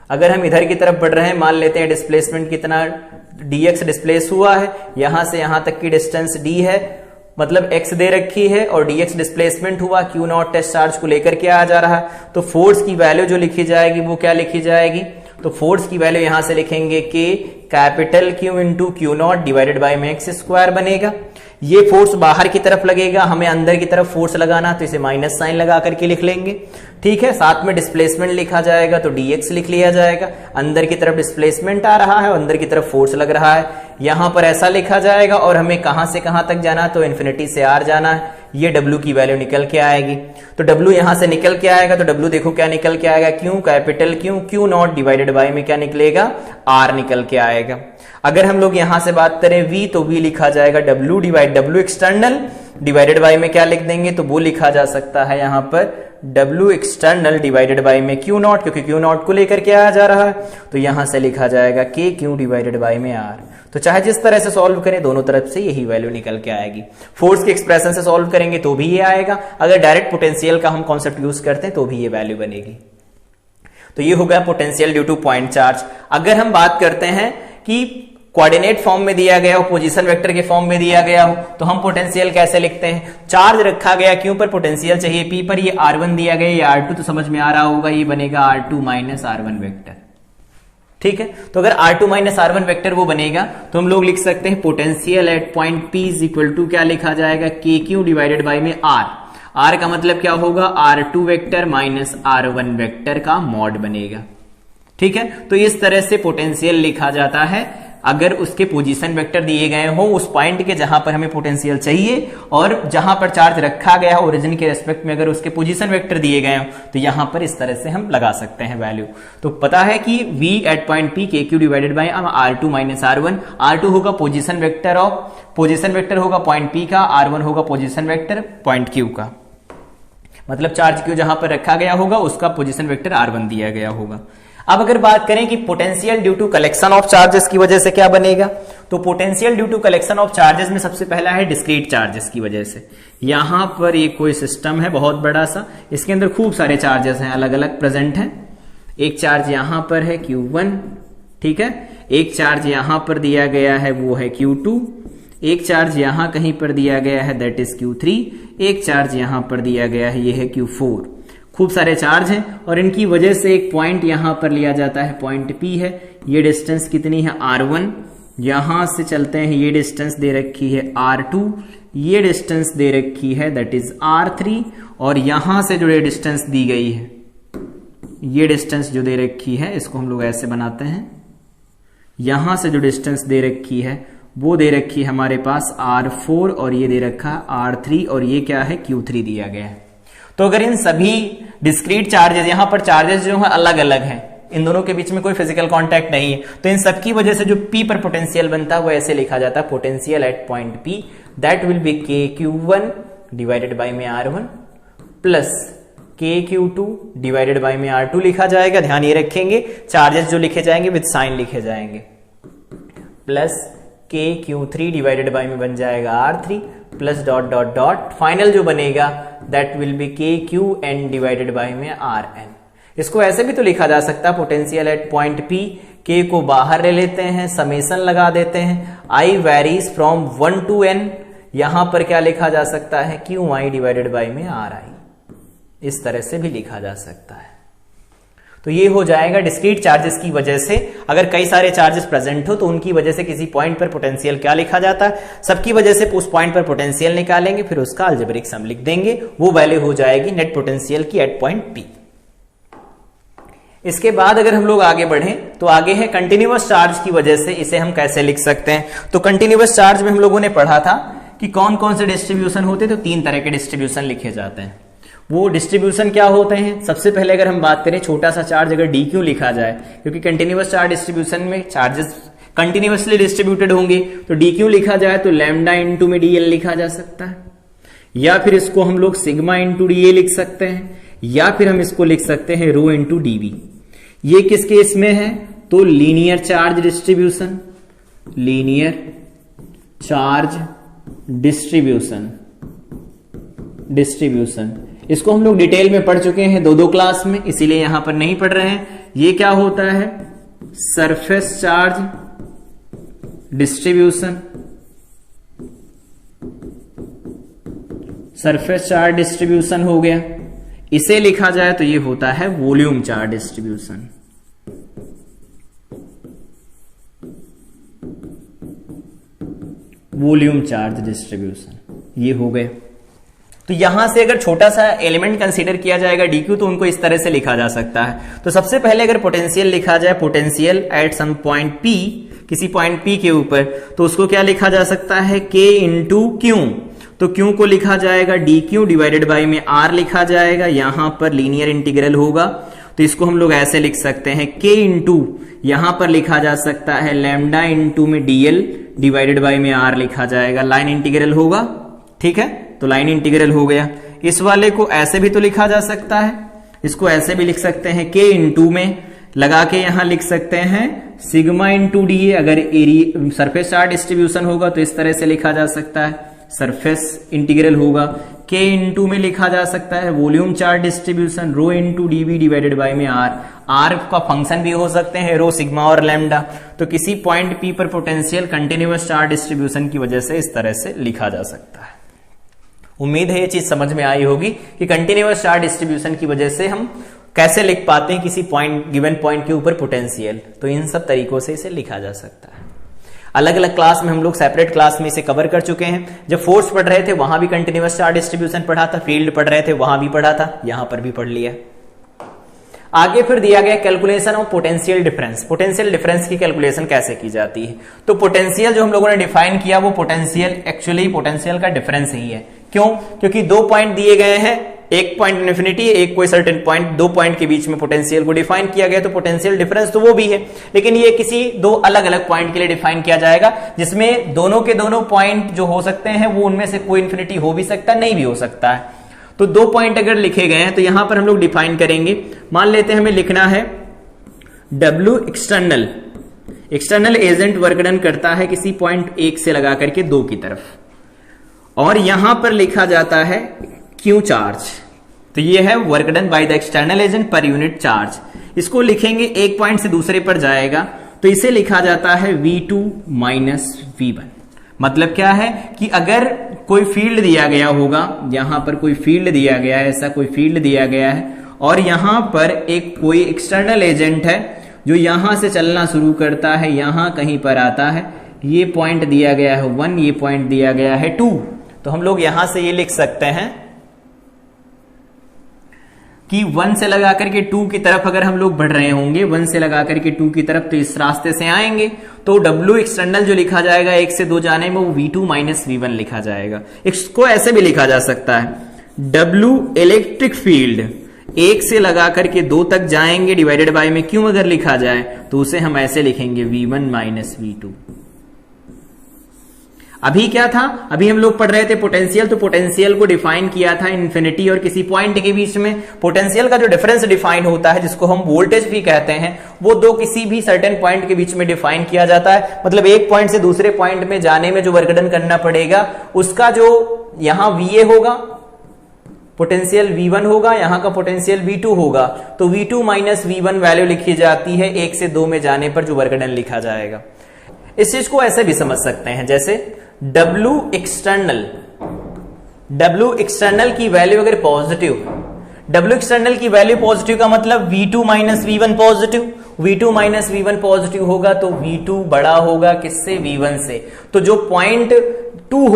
अगर हम इधर की तरफ बढ़ रहे हैं, मान लेते हैं डिस्प्लेसमेंट कितना dx डिस्प्लेस हुआ है, यहां से यहां तक की डिस्टेंस d है, मतलब x दे रखी है और dx डिस्प्लेसमेंट हुआ, q नॉट टेस्ट चार्ज को लेकर के आ जा रहा है। तो फोर्स की वैल्यू जो लिखी जाएगी वो क्या लिखी जाएगी? तो फोर्स की वैल्यू यहां से लिखेंगे कि capital Q into Q not divided by में x स्क्वायर बनेगा। ये फोर्स बाहर की तरफ लगेगा, हमें अंदर की तरफ फोर्स लगाना, तो इसे माइनस साइन लगा करके लिख लेंगे। ठीक है, साथ में डिस्प्लेसमेंट लिखा जाएगा तो dx लिख लिया जाएगा। अंदर की तरफ डिस्प्लेसमेंट आ रहा है और अंदर की तरफ फोर्स लग रहा है, यहां पर ऐसा लिखा जाएगा। और हमें कहां से कहां तक जाना है? तो इन्फिनिटी से r जाना है। ये w की वैल्यू निकल के आएगी। तो w यहां से निकल के आएगा, तो w देखो क्या निकल के आएगा? q capital Q not divided by में क्या निकलेगा? r निकल के आएगा। अगर हम लोग यहां से बात करें v, तो v लिखा जाएगा w एक्सटर्नल डिवाइडेड बाई में क्या लिख देंगे? तो वो लिखा जा सकता है यहां पर w एक्सटर्नल डिवाइडेड बाई में q नॉट, क्योंकि q नॉट को लेकर के आ जा रहा है, तो यहां से लिखा जाएगा k q डिवाइडेड बाई में r। तो चाहे जिस तरह से सॉल्व करें, दोनों तरफ से यही वैल्यू निकल के आएगी। फोर्स के एक्सप्रेशन से सॉल्व करेंगे तो भी ये आएगा, अगर डायरेक्ट पोटेंशियल का हम कॉन्सेप्ट यूज करते हैं तो भी ये वैल्यू बनेगी। तो ये हो गया potential due to point charge. अगर हम बात करते हैं कि कोऑर्डिनेट फॉर्म में दिया गया हो, पोजीशन वेक्टर के फॉर्म में दिया गया हो, तो हम पोटेंशियल कैसे लिखते हैं? चार्ज रखा गया क्यों पर, पोटेंशियल चाहिए p पर, ये r1 दिया गया, ये r2 तो समझ में आ रहा होगा, ये बनेगा r2 माइनस r1 वेक्टर। ठीक है, तो अगर r2 माइनस r1 वेक्टर वो बनेगा, तो हम लोग लिख सकते हैं potential at point p is equal to क्या लिखा जाएगा? kq डिवाइडेड बाई में r का मतलब क्या होगा? r2 vector minus r1 vector का मॉड बनेगा। ठीक है, तो इस तरह से पोटेंशियल लिखा जाता है अगर उसके पोजीशन वेक्टर दिए गए हो उस पॉइंट के जहां पर हमें पोटेंशियल चाहिए, और जहां पर चार्ज रखा गया हो ओरिजिन के रेस्पेक्ट में अगर उसके पोजीशन वेक्टर दिए गए हो, तो यहां पर इस तरह से हम लगा सकते हैं वैल्यू। तो पता है कि v at point p kq divided by r2 minus r1। r2 होगा पोजीशन वेक्टर होगा पॉइंट p का, r1 होगा पोजीशन वेक्टर पॉइंट q का, मतलब चार्ज q जहां पर रखा गया होगा उसका पोजीशन वेक्टर r1 दिया गया होगा। अब अगर बात करें कि potential due to collection of charges की वजह से क्या बनेगा, तो potential due to collection of charges में सबसे पहला है डिस्क्रीट चार्जेस की वजह से। यहां पर ये कोई सिस्टम है बहुत बड़ा सा, इसके अंदर खूब सारे चार्जेस हैं, अलग अलग प्रेजेंट हैं। एक चार्ज यहां पर है Q1, ठीक है, एक चार्ज यहां पर दिया गया है वो है Q2, एक चार्ज यहां कहीं पर दिया गया है दैट इज Q3, एक चार्ज यहां पर दिया गया है ये है Q4। खूब सारे चार्ज हैं और इनकी वजह से एक पॉइंट यहां पर लिया जाता है, पॉइंट P है। ये डिस्टेंस कितनी है? R1। यहां से चलते हैं, ये डिस्टेंस दे रखी है R2, ये डिस्टेंस दे रखी है दैट इज R3, और यहां से जो ये डिस्टेंस दी गई है, ये डिस्टेंस जो दे रखी है इसको हम लोग ऐसे बनाते हैं। यहां से जो डिस्टेंस दे रखी है वो दे रखी है हमारे पास R4, और ये दे रखा R3, और ये क्या है? Q3 दिया गया है। तो अगर इन सभी डिस्क्रीट चार्जेस, यहां पर चार्जेस जो है अलग अलग हैं, इन दोनों के बीच में कोई फिजिकल कांटेक्ट नहीं है, तो इन सब की वजह से जो P पर पोटेंशियल बनता है वो ऐसे लिखा जाता है potential at point P that will B kQ1 divided by में R1 plus kQ2 divided by में R2 लिखा जाएगा। ध्यान ये रखेंगे चार्जेस जो लिखे जाएंगे विद साइन लिखे जाएंगे, प्लस kQ3 डिवाइडेड बाई में बन जाएगा R3 plus dot dot dot, final जो बनेगा that will B kQn divided by में Rn। इसको ऐसे भी तो लिखा जा सकता है potential at point P, k को बाहर ले लेते हैं, समेशन लगा देते हैं, I varies from 1 to n, यहां पर क्या लिखा जा सकता है? Qi डिवाइडेड बाई में Ri। इस तरह से भी लिखा जा सकता है। तो ये हो जाएगा डिस्क्रीट चार्जेस की वजह से। अगर कई सारे चार्जेस प्रेजेंट हो तो उनकी वजह से किसी पॉइंट पर पोटेंशियल क्या लिखा जाता है, सबकी वजह से उस पॉइंट पर पोटेंशियल निकालेंगे, फिर उसका अलजेब्रिक सम लिख देंगे, वो वैल्यू हो जाएगी नेट पोटेंशियल की एट पॉइंट P। इसके बाद अगर हम लोग आगे बढ़ें तो आगे है कंटिन्यूअस चार्ज की वजह से इसे हम कैसे लिख सकते हैं। तो कंटिन्यूअस चार्ज में हम लोगों ने पढ़ा था कि कौन कौन से डिस्ट्रीब्यूशन होते हैं, तो 3 तरह के डिस्ट्रीब्यूशन लिखे जाते हैं। वो डिस्ट्रीब्यूशन क्या होते हैं? सबसे पहले अगर हम बात करें छोटा सा चार्ज अगर dq लिखा जाए, क्योंकि कंटिन्यूअस चार्ज डिस्ट्रीब्यूशन में चार्जेस कंटिन्यूअसली डिस्ट्रीब्यूटेड होंगे तो डी क्यू लिखा जाए तो लैम्डा इंटू में डी एल लिखा जा सकता है, या फिर इसको हम लोग सिग्मा इंटू डी ए लिख सकते हैं, या फिर हम इसको लिख सकते हैं रो इंटू डी बी। ये किस केस में है तो linear charge distribution, linear charge distribution इसको हम लोग डिटेल में पढ़ चुके हैं दो क्लास में, इसीलिए यहां पर नहीं पढ़ रहे हैं। ये क्या होता है surface charge distribution, surface charge distribution हो गया। इसे लिखा जाए तो ये होता है volume charge distribution. Volume charge distribution ये हो गए। तो यहां से अगर छोटा सा एलिमेंट कंसीडर किया जाएगा dq तो उनको इस तरह से लिखा जा सकता है। तो सबसे पहले अगर पोटेंशियल लिखा जाए, potential at some point p, किसी पॉइंट p के ऊपर, तो उसको क्या लिखा जा सकता है k इंटू क्यू। तो क्यू को लिखा जाएगा dq डिवाइडेड बाई में r लिखा जाएगा, यहां पर लीनियर इंटीग्रल होगा तो इसको हम लोग ऐसे लिख सकते हैं k इंटू यहां पर लिखा जा सकता है लैम्डा इंटू में dl डिवाइडेड बाई में r लिखा जाएगा, लाइन इंटीग्रल होगा। ठीक है, तो लाइन इंटीग्रल हो गया। इस वाले को ऐसे भी तो लिखा जा सकता है, इसको ऐसे भी लिख सकते हैं k इंटू में लगा के यहां लिख सकते हैं सिग्मा इंटू डी ए। अगर एरिया सरफेस चार्ज डिस्ट्रीब्यूशन होगा तो इस तरह से लिखा जा सकता है, सरफेस इंटीग्रल होगा। k इंटू में लिखा जा सकता है volume charge distribution, rho into dV divided by में r। r का फंक्शन भी हो सकते हैं रो, सिग्मा और लैम्डा। तो किसी पॉइंट p पर पोटेंशियल कंटिन्यूअस चार्ज डिस्ट्रीब्यूशन की वजह से इस तरह से लिखा जा सकता है। उम्मीद है ये चीज समझ में आई होगी कि कंटिन्यूअस चार्ज डिस्ट्रीब्यूशन की वजह से हम कैसे लिख पाते हैं किसी पॉइंट, गिवन पॉइंट के ऊपर पोटेंशियल। तो इन सब तरीकों से इसे लिखा जा सकता है। अलग अलग क्लास में हम लोग सेपरेट क्लास में इसे कवर कर चुके हैं। जब फोर्स पढ़ रहे थे वहां भी कंटिन्यूअस चार्ज डिस्ट्रीब्यूशन पढ़ा था, फील्ड पढ़ रहे थे वहां भी पढ़ा था, यहां पर भी पढ़ लिया। आगे फिर दिया गया calculation of potential difference. Potential difference की कैलकुलेशन कैसे की जाती है। तो पोटेंशियल जो हम लोगों ने डिफाइन किया वो पोटेंशियल एक्चुअली पोटेंशियल का डिफरेंस ही है। क्यों? क्योंकि दो पॉइंट दिए गए हैं, एक पॉइंट इन्फिनिटी, एक कोई सर्टेन पॉइंट, दो पॉइंट के बीच में पोटेंशियल को डिफाइन किया गया, तो पोटेंशियल डिफरेंस तो वो भी है, लेकिन ये किसी दो अलग अलग पॉइंट के लिए डिफाइन किया जाएगा, जिसमें दोनों के दोनों पॉइंट जो हो सकते हैं वो उनमें से कोई इन्फिनिटी हो भी सकता है, नहीं भी हो सकता है। तो दो पॉइंट अगर लिखे गए हैं तो यहां पर हम लोग डिफाइन करेंगे। मान लेते हैं हमें लिखना है W external, external agent work done करता है किसी पॉइंट 1 से लगा करके 2 की तरफ, और यहां पर लिखा जाता है Q चार्ज। तो ये है work done by the external agent पर यूनिट चार्ज। इसको लिखेंगे एक पॉइंट से दूसरे पर जाएगा तो इसे लिखा जाता है V2 माइनस V1। मतलब क्या है कि अगर कोई फील्ड दिया गया होगा, यहां पर कोई फील्ड दिया गया है, ऐसा कोई फील्ड दिया गया है, और यहां पर एक कोई एक्सटर्नल एजेंट है जो यहां से चलना शुरू करता है, यहां कहीं पर आता है, ये पॉइंट दिया गया है 1, ये पॉइंट दिया गया है 2, तो हम लोग यहां से ये लिख सकते हैं कि 1 से लगा करके 2 की तरफ अगर हम लोग बढ़ रहे होंगे, 1 से लगा करके 2 की तरफ, तो इस रास्ते से आएंगे तो W एक्सटर्नल जो लिखा जाएगा 1 से 2 जाने में वो V2 माइनस V1 लिखा जाएगा। इसको ऐसे भी लिखा जा सकता है W इलेक्ट्रिक फील्ड 1 से लगा करके 2 तक जाएंगे डिवाइडेड बाय में Q अगर लिखा जाए तो उसे हम ऐसे लिखेंगे V1 माइनस V2। अभी क्या था, अभी हम लोग पढ़ रहे थे पोटेंशियल, तो पोटेंशियल को डिफाइन किया था इन्फिनिटी और किसी पॉइंट के बीच में। पोटेंशियल का जो डिफरेंस डिफाइन होता है, जिसको हम वोल्टेज भी कहते हैं, वो दो किसी भी सर्टेन पॉइंट के बीच में डिफाइन किया जाता है। मतलब एक पॉइंट से दूसरे पॉइंट में जाने में जो वर्क डन करना पड़ेगा, उसका जो यहां VA होगा, पोटेंशियल V1 होगा, यहां का पोटेंशियल V2 होगा, तो V2 माइनस V1 वैल्यू लिखी जाती है 1 से 2 में जाने पर जो वर्क डन लिखा जाएगा। इस चीज को ऐसे भी समझ सकते हैं, जैसे W एक्सटर्नल की वैल्यू अगर पॉजिटिव, W एक्सटर्नल की वैल्यू पॉजिटिव का मतलब V2 minus V1 positive, V2 minus V1 positive होगा तो V2 बड़ा होगा किससे, V1 से। तो जो पॉइंट 2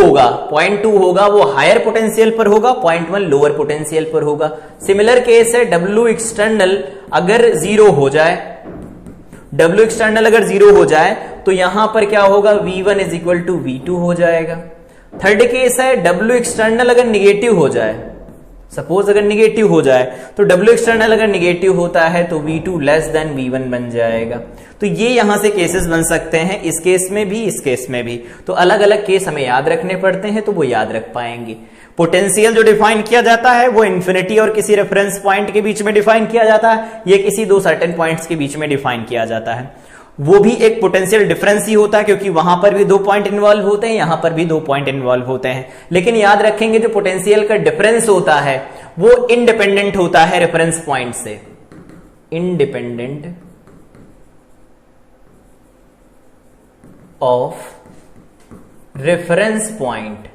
होगा वो हायर पोटेंशियल पर होगा, पॉइंट 1 लोअर पोटेंशियल पर होगा। सिमिलर केस है W एक्सटर्नल अगर 0 हो जाए, W एक्सटर्नल अगर 0 हो जाए तो यहां पर क्या होगा, V1 is equal to V2 हो जाएगा। थर्ड केस है W एक्सटर्नल अगर निगेटिव हो जाए, सपोज अगर निगेटिव हो जाए तो W एक्सटर्नल अगर निगेटिव होता है तो V2 लेस देन V1 बन जाएगा। तो ये यहां से केसेस बन सकते हैं, इस केस में भी, इस केस में भी। तो अलग अलग केस हमें याद रखने पड़ते हैं, तो वो याद रख पाएंगे। पोटेंशियल जो डिफाइन किया जाता है वो इन्फिनिटी और किसी रेफरेंस पॉइंट के बीच में डिफाइन किया जाता है, ये किसी दो सर्टेन पॉइंट्स के बीच में डिफाइन किया जाता है। वो भी एक पोटेंशियल डिफरेंस ही होता है, क्योंकि वहां पर भी 2 पॉइंट इन्वॉल्व होते हैं, यहां पर भी 2 पॉइंट इन्वॉल्व होते हैं। लेकिन याद रखेंगे जो पोटेंशियल का डिफरेंस होता है वो इंडिपेंडेंट होता है रेफरेंस पॉइंट से, independent of reference point.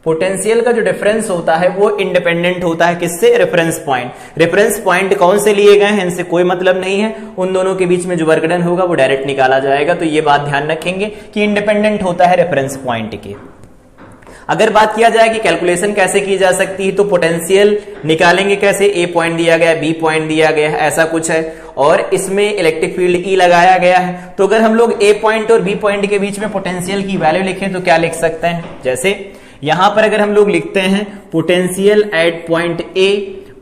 Potential का जो डिफरेंस होता है वो इंडिपेंडेंट होता है किससे? Reference point. रेफरेंस पॉइंट कौन से लिए गए हैं इनसे कोई मतलब नहीं है, उन दोनों के बीच में जो वर्क डन होगा वो डायरेक्ट निकाला जाएगा। तो ये बात ध्यान रखेंगे कि इंडिपेंडेंट होता है रेफरेंस पॉइंट के। अगर बात किया जाए कि कैलकुलेशन कैसे की जा सकती है, तो पोटेंशियल निकालेंगे कैसे? ए पॉइंट दिया गया है, बी पॉइंट दिया गया है, ऐसा कुछ है, और इसमें इलेक्ट्रिक फील्ड ई लगाया गया है। तो अगर हम लोग ए पॉइंट और बी पॉइंट के बीच में पोटेंशियल की वैल्यू लिखें तो क्या लिख सकते हैं? जैसे यहां पर अगर हम लोग लिखते हैं potential at point A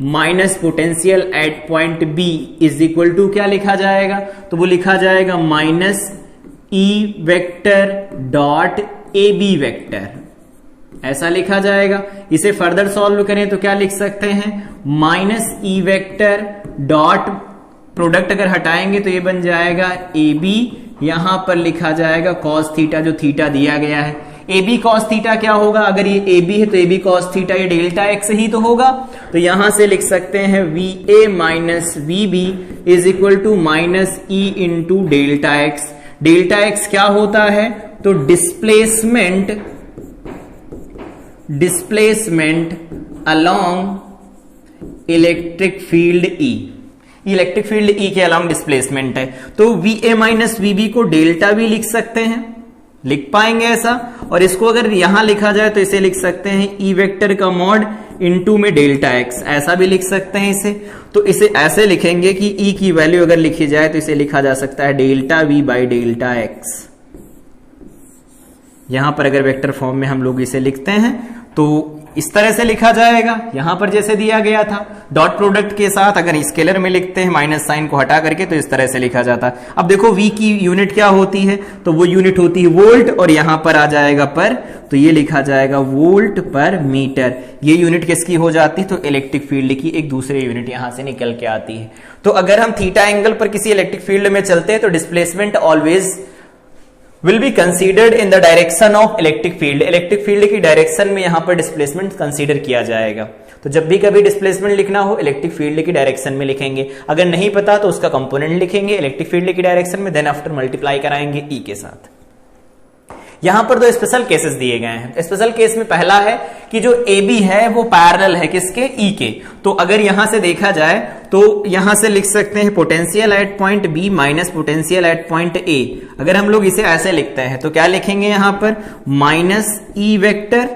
minus potential at point B is equal to क्या लिखा जाएगा? तो वो लिखा जाएगा minus E vector dot A B vector, ऐसा लिखा जाएगा। इसे फर्दर सॉल्व करें तो क्या लिख सकते हैं? Minus E vector dot product अगर हटाएंगे तो ये बन जाएगा ए बी, यहां पर लिखा जाएगा कॉस थीटा, जो थीटा दिया गया है। ए बी कॉस थीटा क्या होगा? अगर ये ए बी है तो ए बी कॉस थीटा ये डेल्टा एक्स ही तो होगा। तो यहां से लिख सकते हैं V A minus V B is equal to minus E into delta x. Delta x क्या होता है? तो displacement along electric field E. Electric field E के अलोंग डिस्प्लेसमेंट है। तो V A minus V B को डेल्टा भी लिख सकते हैं, लिख पाएंगे ऐसा। और इसको अगर यहां लिखा जाए तो इसे लिख सकते हैं ई वेक्टर का मॉड इनटू में डेल्टा एक्स, ऐसा भी लिख सकते हैं इसे। तो इसे ऐसे लिखेंगे कि ई की वैल्यू अगर लिखी जाए तो इसे लिखा जा सकता है delta V by delta x. यहां पर अगर वेक्टर फॉर्म में हम लोग इसे लिखते हैं तो इस तरह से लिखा जाएगा, यहां पर जैसे दिया गया था डॉट प्रोडक्ट के साथ। अगर स्केलर में लिखते हैं माइनस साइन को हटा करके तो इस तरह से लिखा जाता है। अब देखो V की यूनिट क्या होती है? तो वो यूनिट होती है वोल्ट, और यहां पर आ जाएगा पर, तो ये लिखा जाएगा वोल्ट पर मीटर। ये यूनिट किसकी हो जाती है? तो इलेक्ट्रिक फील्ड की एक दूसरी यूनिट यहां से निकल के आती है। तो अगर हम थीटा एंगल पर किसी इलेक्ट्रिक फील्ड में चलते हैं तो displacement always will be considered in the direction of electric field। Electric field की डायरेक्शन में यहां पर डिस्प्लेसमेंट कंसीडर किया जाएगा। तो जब भी कभी डिस्प्लेसमेंट लिखना हो इलेक्ट्रिक फील्ड की डायरेक्शन में लिखेंगे। अगर नहीं पता तो उसका कंपोनेंट लिखेंगे इलेक्ट्रिक फील्ड की डायरेक्शन में, देन आफ्टर मल्टीप्लाई कराएंगे ई के साथ। यहां पर दो स्पेशल केसेस दिए गए हैं। स्पेशल केस में पहला है कि जो ए बी है वो पैरेलल है किसके? ई के। तो अगर यहां से देखा जाए तो यहां से लिख सकते हैं potential at point B minus potential at point A. अगर हम लोग इसे ऐसे लिखते हैं तो क्या लिखेंगे? यहां पर माइनस ई वेक्टर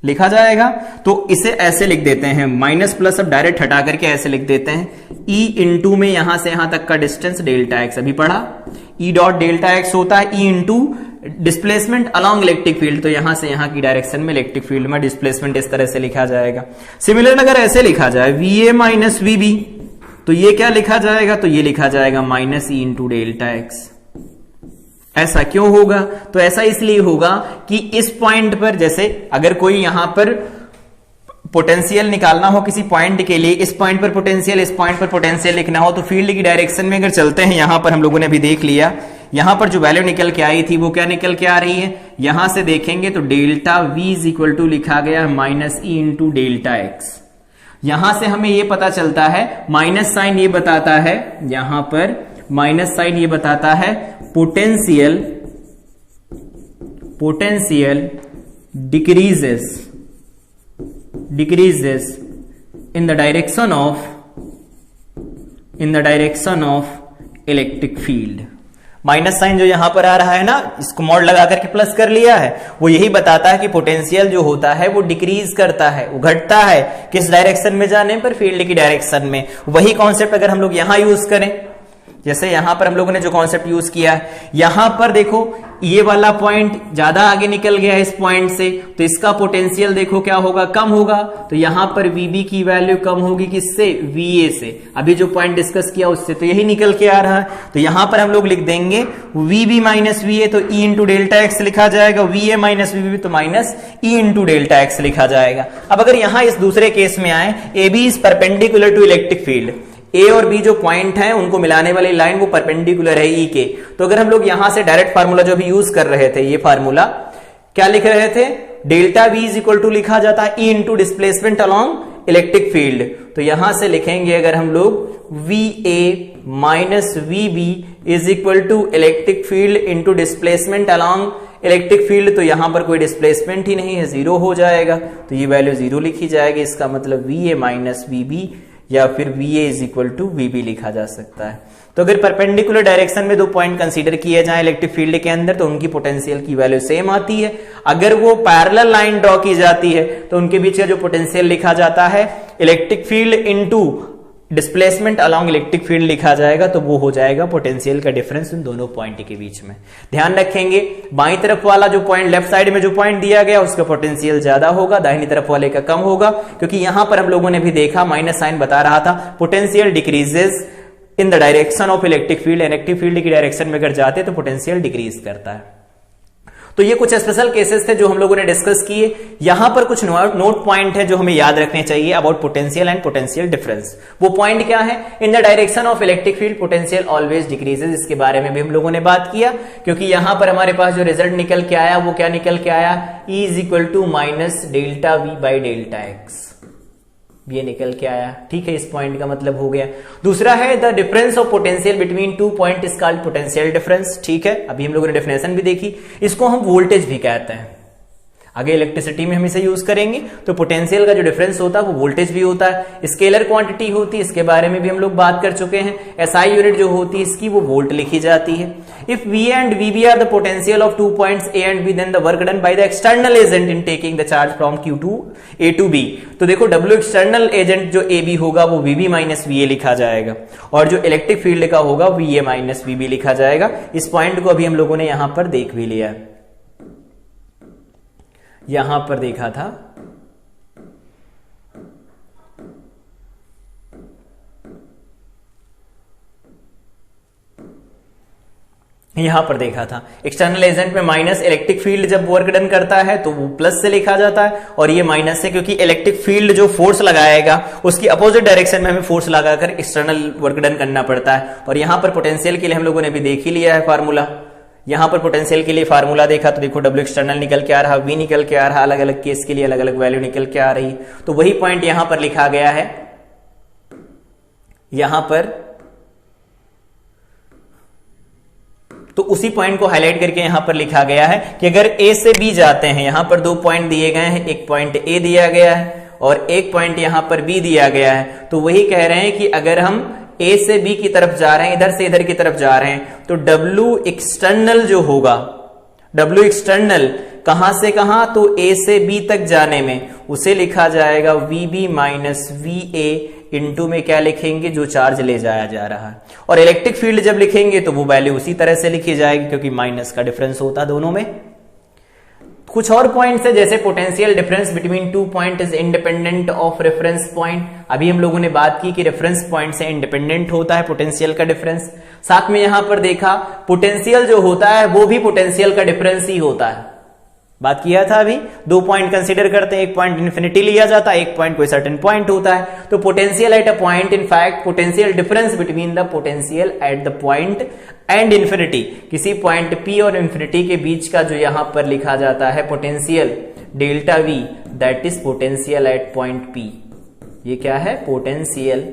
लिखा जाएगा। तो इसे ऐसे लिख देते हैं, माइनस प्लस अब डायरेक्ट हटा करके ऐसे लिख देते हैं ई इंटू में यहां से यहां तक का डिस्टेंस डेल्टा एक्स, अभी पढ़ा ई डॉट डेल्टा एक्स होता है E into displacement along electric field. तो यहां से यहां की डायरेक्शन में इलेक्ट्रिक फील्ड में डिस्प्लेसमेंट इस तरह से लिखा जाएगा। सिमिलर अगर ऐसे लिखा जाए V A minus V B तो ये क्या लिखा जाएगा? तो ये लिखा जाएगा minus E into delta x. ऐसा क्यों होगा? तो ऐसा इसलिए होगा कि इस पॉइंट पर, जैसे अगर कोई यहां पर पोटेंशियल निकालना हो किसी पॉइंट के लिए, इस पॉइंट पर पोटेंशियल, इस पॉइंट पर पोटेंशियल लिखना हो, तो फील्ड की डायरेक्शन में अगर चलते हैं, यहां पर हम लोगों ने अभी देख लिया, यहां पर जो वैल्यू निकल के आई थी वो क्या निकल के आ रही है? यहां से देखेंगे तो delta V is equal to लिखा गया minus E into delta x. यहां से हमें ये पता चलता है, माइनस साइन ये बताता है, यहां पर माइनस साइन ये बताता है potential decreases in the direction of electric field. Minus sign जो यहां पर आ रहा है ना, इसको मॉड लगा करके प्लस कर लिया है, वो यही बताता है कि पोटेंशियल जो होता है वो डिक्रीज करता है, वो घटता है किस डायरेक्शन में जाने पर? फील्ड की डायरेक्शन में। वही कॉन्सेप्ट अगर हम लोग यहां यूज करें, जैसे यहां पर हम लोगों ने जो कॉन्सेप्ट यूज किया है, यहां पर देखो ये वाला पॉइंट ज्यादा आगे निकल गया है इस पॉइंट से, तो इसका पोटेंशियल देखो क्या होगा, कम होगा। तो यहां पर VB की वैल्यू कम होगी किससे, VA से। अभी जो पॉइंट डिस्कस किया उससे तो यही निकल के आ रहा है। तो यहां पर हम लोग लिख देंगे VB माइनस VA, तो E इंटू डेल्टा एक्स लिखा जाएगा, VA माइनस VB तो minus E into delta x लिखा जाएगा। अब अगर यहां इस दूसरे केस में आए, AB is perpendicular to electric field, A और बी जो पॉइंट है उनको मिलाने वाली लाइन वो परपेंडिकुलर है ई के। तो अगर हम लोग यहां से डायरेक्ट फार्मूला जो भी यूज कर रहे थे, ये फार्मूला क्या लिख रहे थे, delta V is equal to लिखा जाता है E into displacement along electric field. तो यहां से लिखेंगे अगर हम लोग V A minus V B is equal to electric field into displacement along electric field, तो यहां पर कोई डिस्प्लेसमेंट ही नहीं है, जीरो हो जाएगा। तो ये वैल्यू जीरो लिखी जाएगी। इसका मतलब V A minus V B या फिर VA is equal to VB लिखा जा सकता है। तो अगर परपेंडिकुलर डायरेक्शन में दो पॉइंट कंसीडर किए जाएं इलेक्ट्रिक फील्ड के अंदर, तो उनकी पोटेंशियल की वैल्यू सेम आती है। अगर वो पैरेलल लाइन ड्रॉ की जाती है तो उनके बीच का जो पोटेंशियल लिखा जाता है electric field into displacement along electric field लिखा जाएगा, तो वो हो जाएगा पोटेंशियल का डिफरेंस उन दोनों पॉइंट के बीच में। ध्यान रखेंगे बाईं तरफ वाला जो पॉइंट, लेफ्ट साइड में जो पॉइंट दिया गया उसका पोटेंशियल ज्यादा होगा, दाहिनी तरफ वाले का कम होगा, क्योंकि यहां पर हम लोगों ने भी देखा माइनस साइन बता रहा था, potential decreases in the direction of electric field. Electric field की डायरेक्शन में अगर जाते तो पोटेंशियल डिक्रीज करता है। तो ये कुछ स्पेशल केसेस थे जो हम लोगों ने डिस्कस किए। यहां पर कुछ नोट पॉइंट है जो हमें याद रखने चाहिए about potential and potential difference. वो पॉइंट क्या है, in the direction of electric field potential always decreases. इसके बारे में भी हम लोगों ने बात किया, क्योंकि यहां पर हमारे पास जो रिजल्ट निकल के आया वो क्या निकल के आया, E is equal to minus delta V by delta X, ये निकल के आया। ठीक है, इस पॉइंट का मतलब हो गया। दूसरा है the difference of potential between two point is called potential difference. ठीक है, अभी हम लोगों ने डेफिनेशन भी देखी, इसको हम वोल्टेज भी कहते हैं। आगे इलेक्ट्रिसिटी में हम इसे यूज करेंगे। तो पोटेंशियल का जो डिफरेंस होता है वो वोल्टेज भी होता है, स्केलर क्वांटिटी होती है, इसके बारे में भी हम लोग बात कर चुके हैं। एसआई यूनिट जो होती है इसकी वो वोल्ट लिखी जाती है। If V and VB are the potential of two points A and B, then the work done by the external agent in taking the charge from Q to A to B. तो देखो W external agent जो A B होगा वो VB minus V ए लिखा जाएगा, और जो electric field का होगा वी ए माइनस वीबी लिखा जाएगा। इस पॉइंट को अभी हम लोगों ने यहां पर देख भी लिया, यहां पर देखा था। यहां पर देखा था एक्सटर्नल एजेंट में माइनस, इलेक्ट्रिक फील्ड जब वर्क डन करता है तो वो प्लस से लिखा जाता है, और ये माइनस से, क्योंकि इलेक्ट्रिक फील्ड जो फोर्स लगाएगा उसकी अपोजिट डायरेक्शन में हमें फोर्स लगाकर एक्सटर्नल वर्क डन करना पड़ता है। और यहां पर पोटेंशियल के लिए हम लोगों ने भी देख ही लिया है फार्मूला। यहां पर पोटेंशियल के लिए फार्मूला देखा तो देखो डब्ल्यू एक्सटर्नल निकल के आ रहा, वी निकल के आ रहा, अलग अलग केस के लिए अलग अलग वैल्यू निकल के आ रही। तो वही पॉइंट यहां पर लिखा गया है, यहां पर तो उसी पॉइंट को हाईलाइट करके यहां पर लिखा गया है कि अगर ए से बी जाते हैं, यहां पर दो पॉइंट दिए गए हैं, एक पॉइंट ए दिया गया है और एक पॉइंट यहां पर बी दिया गया है। तो वही कह रहे हैं कि अगर हम ए से बी की तरफ जा रहे हैं, इधर से इधर की तरफ जा रहे हैं, तो डब्ल्यू एक्सटर्नल जो होगा, डब्ल्यू एक्सटर्नल कहां से कहां, तो ए से बी तक जाने में उसे लिखा जाएगा V B minus V A into में क्या लिखेंगे, जो चार्ज ले जाया जा रहा है। और इलेक्ट्रिक फील्ड जब लिखेंगे तो वो वैल्यू उसी तरह से लिखी जाएगी, क्योंकि माइनस का डिफरेंस होता है दोनों में। कुछ और पॉइंट्स है, जैसे potential difference between two point is independent of reference point. अभी हम लोगों ने बात की कि रेफरेंस पॉइंट से इंडिपेंडेंट होता है पोटेंशियल का डिफरेंस। साथ में यहां पर देखा पोटेंशियल जो होता है वो भी पोटेंशियल का डिफरेंस ही होता है, बात किया था अभी। दो पॉइंट कंसीडर करते हैं, एक पॉइंट इन्फिनिटी लिया जाता है, एक पॉइंट कोई सर्टेन पॉइंट होता है। तो potential at a point, in fact potential difference between the potential at the point and infinity, किसी पॉइंट P और इन्फिनिटी के बीच का जो यहां पर लिखा जाता है potential delta V, that is potential at point P। ये क्या है, potential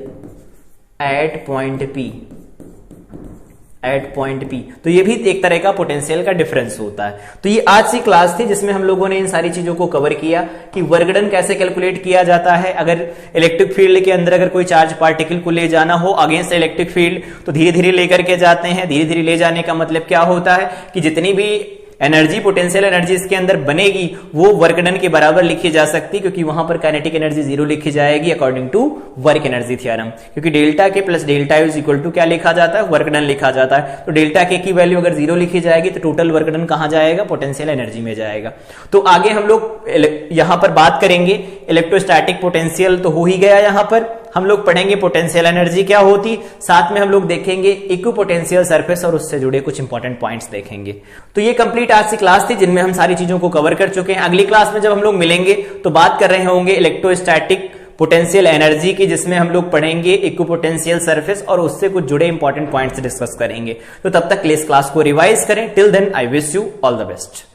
at point P, at point P। तो ये भी एक तरह का पोटेंशियल का डिफरेंस होता है। तो ये आज की क्लास थी जिसमें हम लोगों ने इन सारी चीजों को कवर किया कि वर्क डन कैसे कैलकुलेट किया जाता है। अगर इलेक्ट्रिक फील्ड के अंदर अगर कोई चार्ज पार्टिकल को ले जाना हो अगेंस्ट इलेक्ट्रिक फील्ड, तो धीरे धीरे लेकर के जाते हैं। धीरे धीरे ले जाने का मतलब क्या होता है कि जितनी भी एनर्जी, पोटेंशियल एनर्जी इसके अंदर बनेगी वो वर्क डन के बराबर लिखी जा सकती, क्योंकि वहां पर काइनेटिक एनर्जी 0 लिखी जाएगी according to work energy theorem, क्योंकि डेल्टा के plus delta U is equal to क्या लिखा जाता है, वर्क डन लिखा जाता है। तो डेल्टा के की वैल्यू अगर 0 लिखी जाएगी तो टोटल वर्क डन कहां जाएगा, पोटेंशियल एनर्जी में जाएगा। तो आगे हम लोग यहां पर बात करेंगे इलेक्ट्रोस्टैटिक पोटेंशियल तो हो ही गया, यहां पर हम लोग पढ़ेंगे पोटेंशियल एनर्जी क्या होती, साथ में हम लोग देखेंगे इक्विपोटेंशियल सरफेस और उससे जुड़े कुछ इंपॉर्टेंट पॉइंट्स देखेंगे। तो ये कंप्लीट आज की क्लास थी जिनमें हम सारी चीजों को कवर कर चुके हैं। अगली क्लास में जब हम लोग मिलेंगे तो बात कर रहे होंगे इलेक्ट्रोस्टैटिक पोटेंशियल एनर्जी की, जिसमें हम लोग पढ़ेंगे इक्विपोटेंशियल सरफेस और उससे कुछ जुड़े इंपॉर्टेंट पॉइंट्स डिस्कस करेंगे। तो तब तक इस क्लास को रिवाइज करें। Till then I wish you all the best.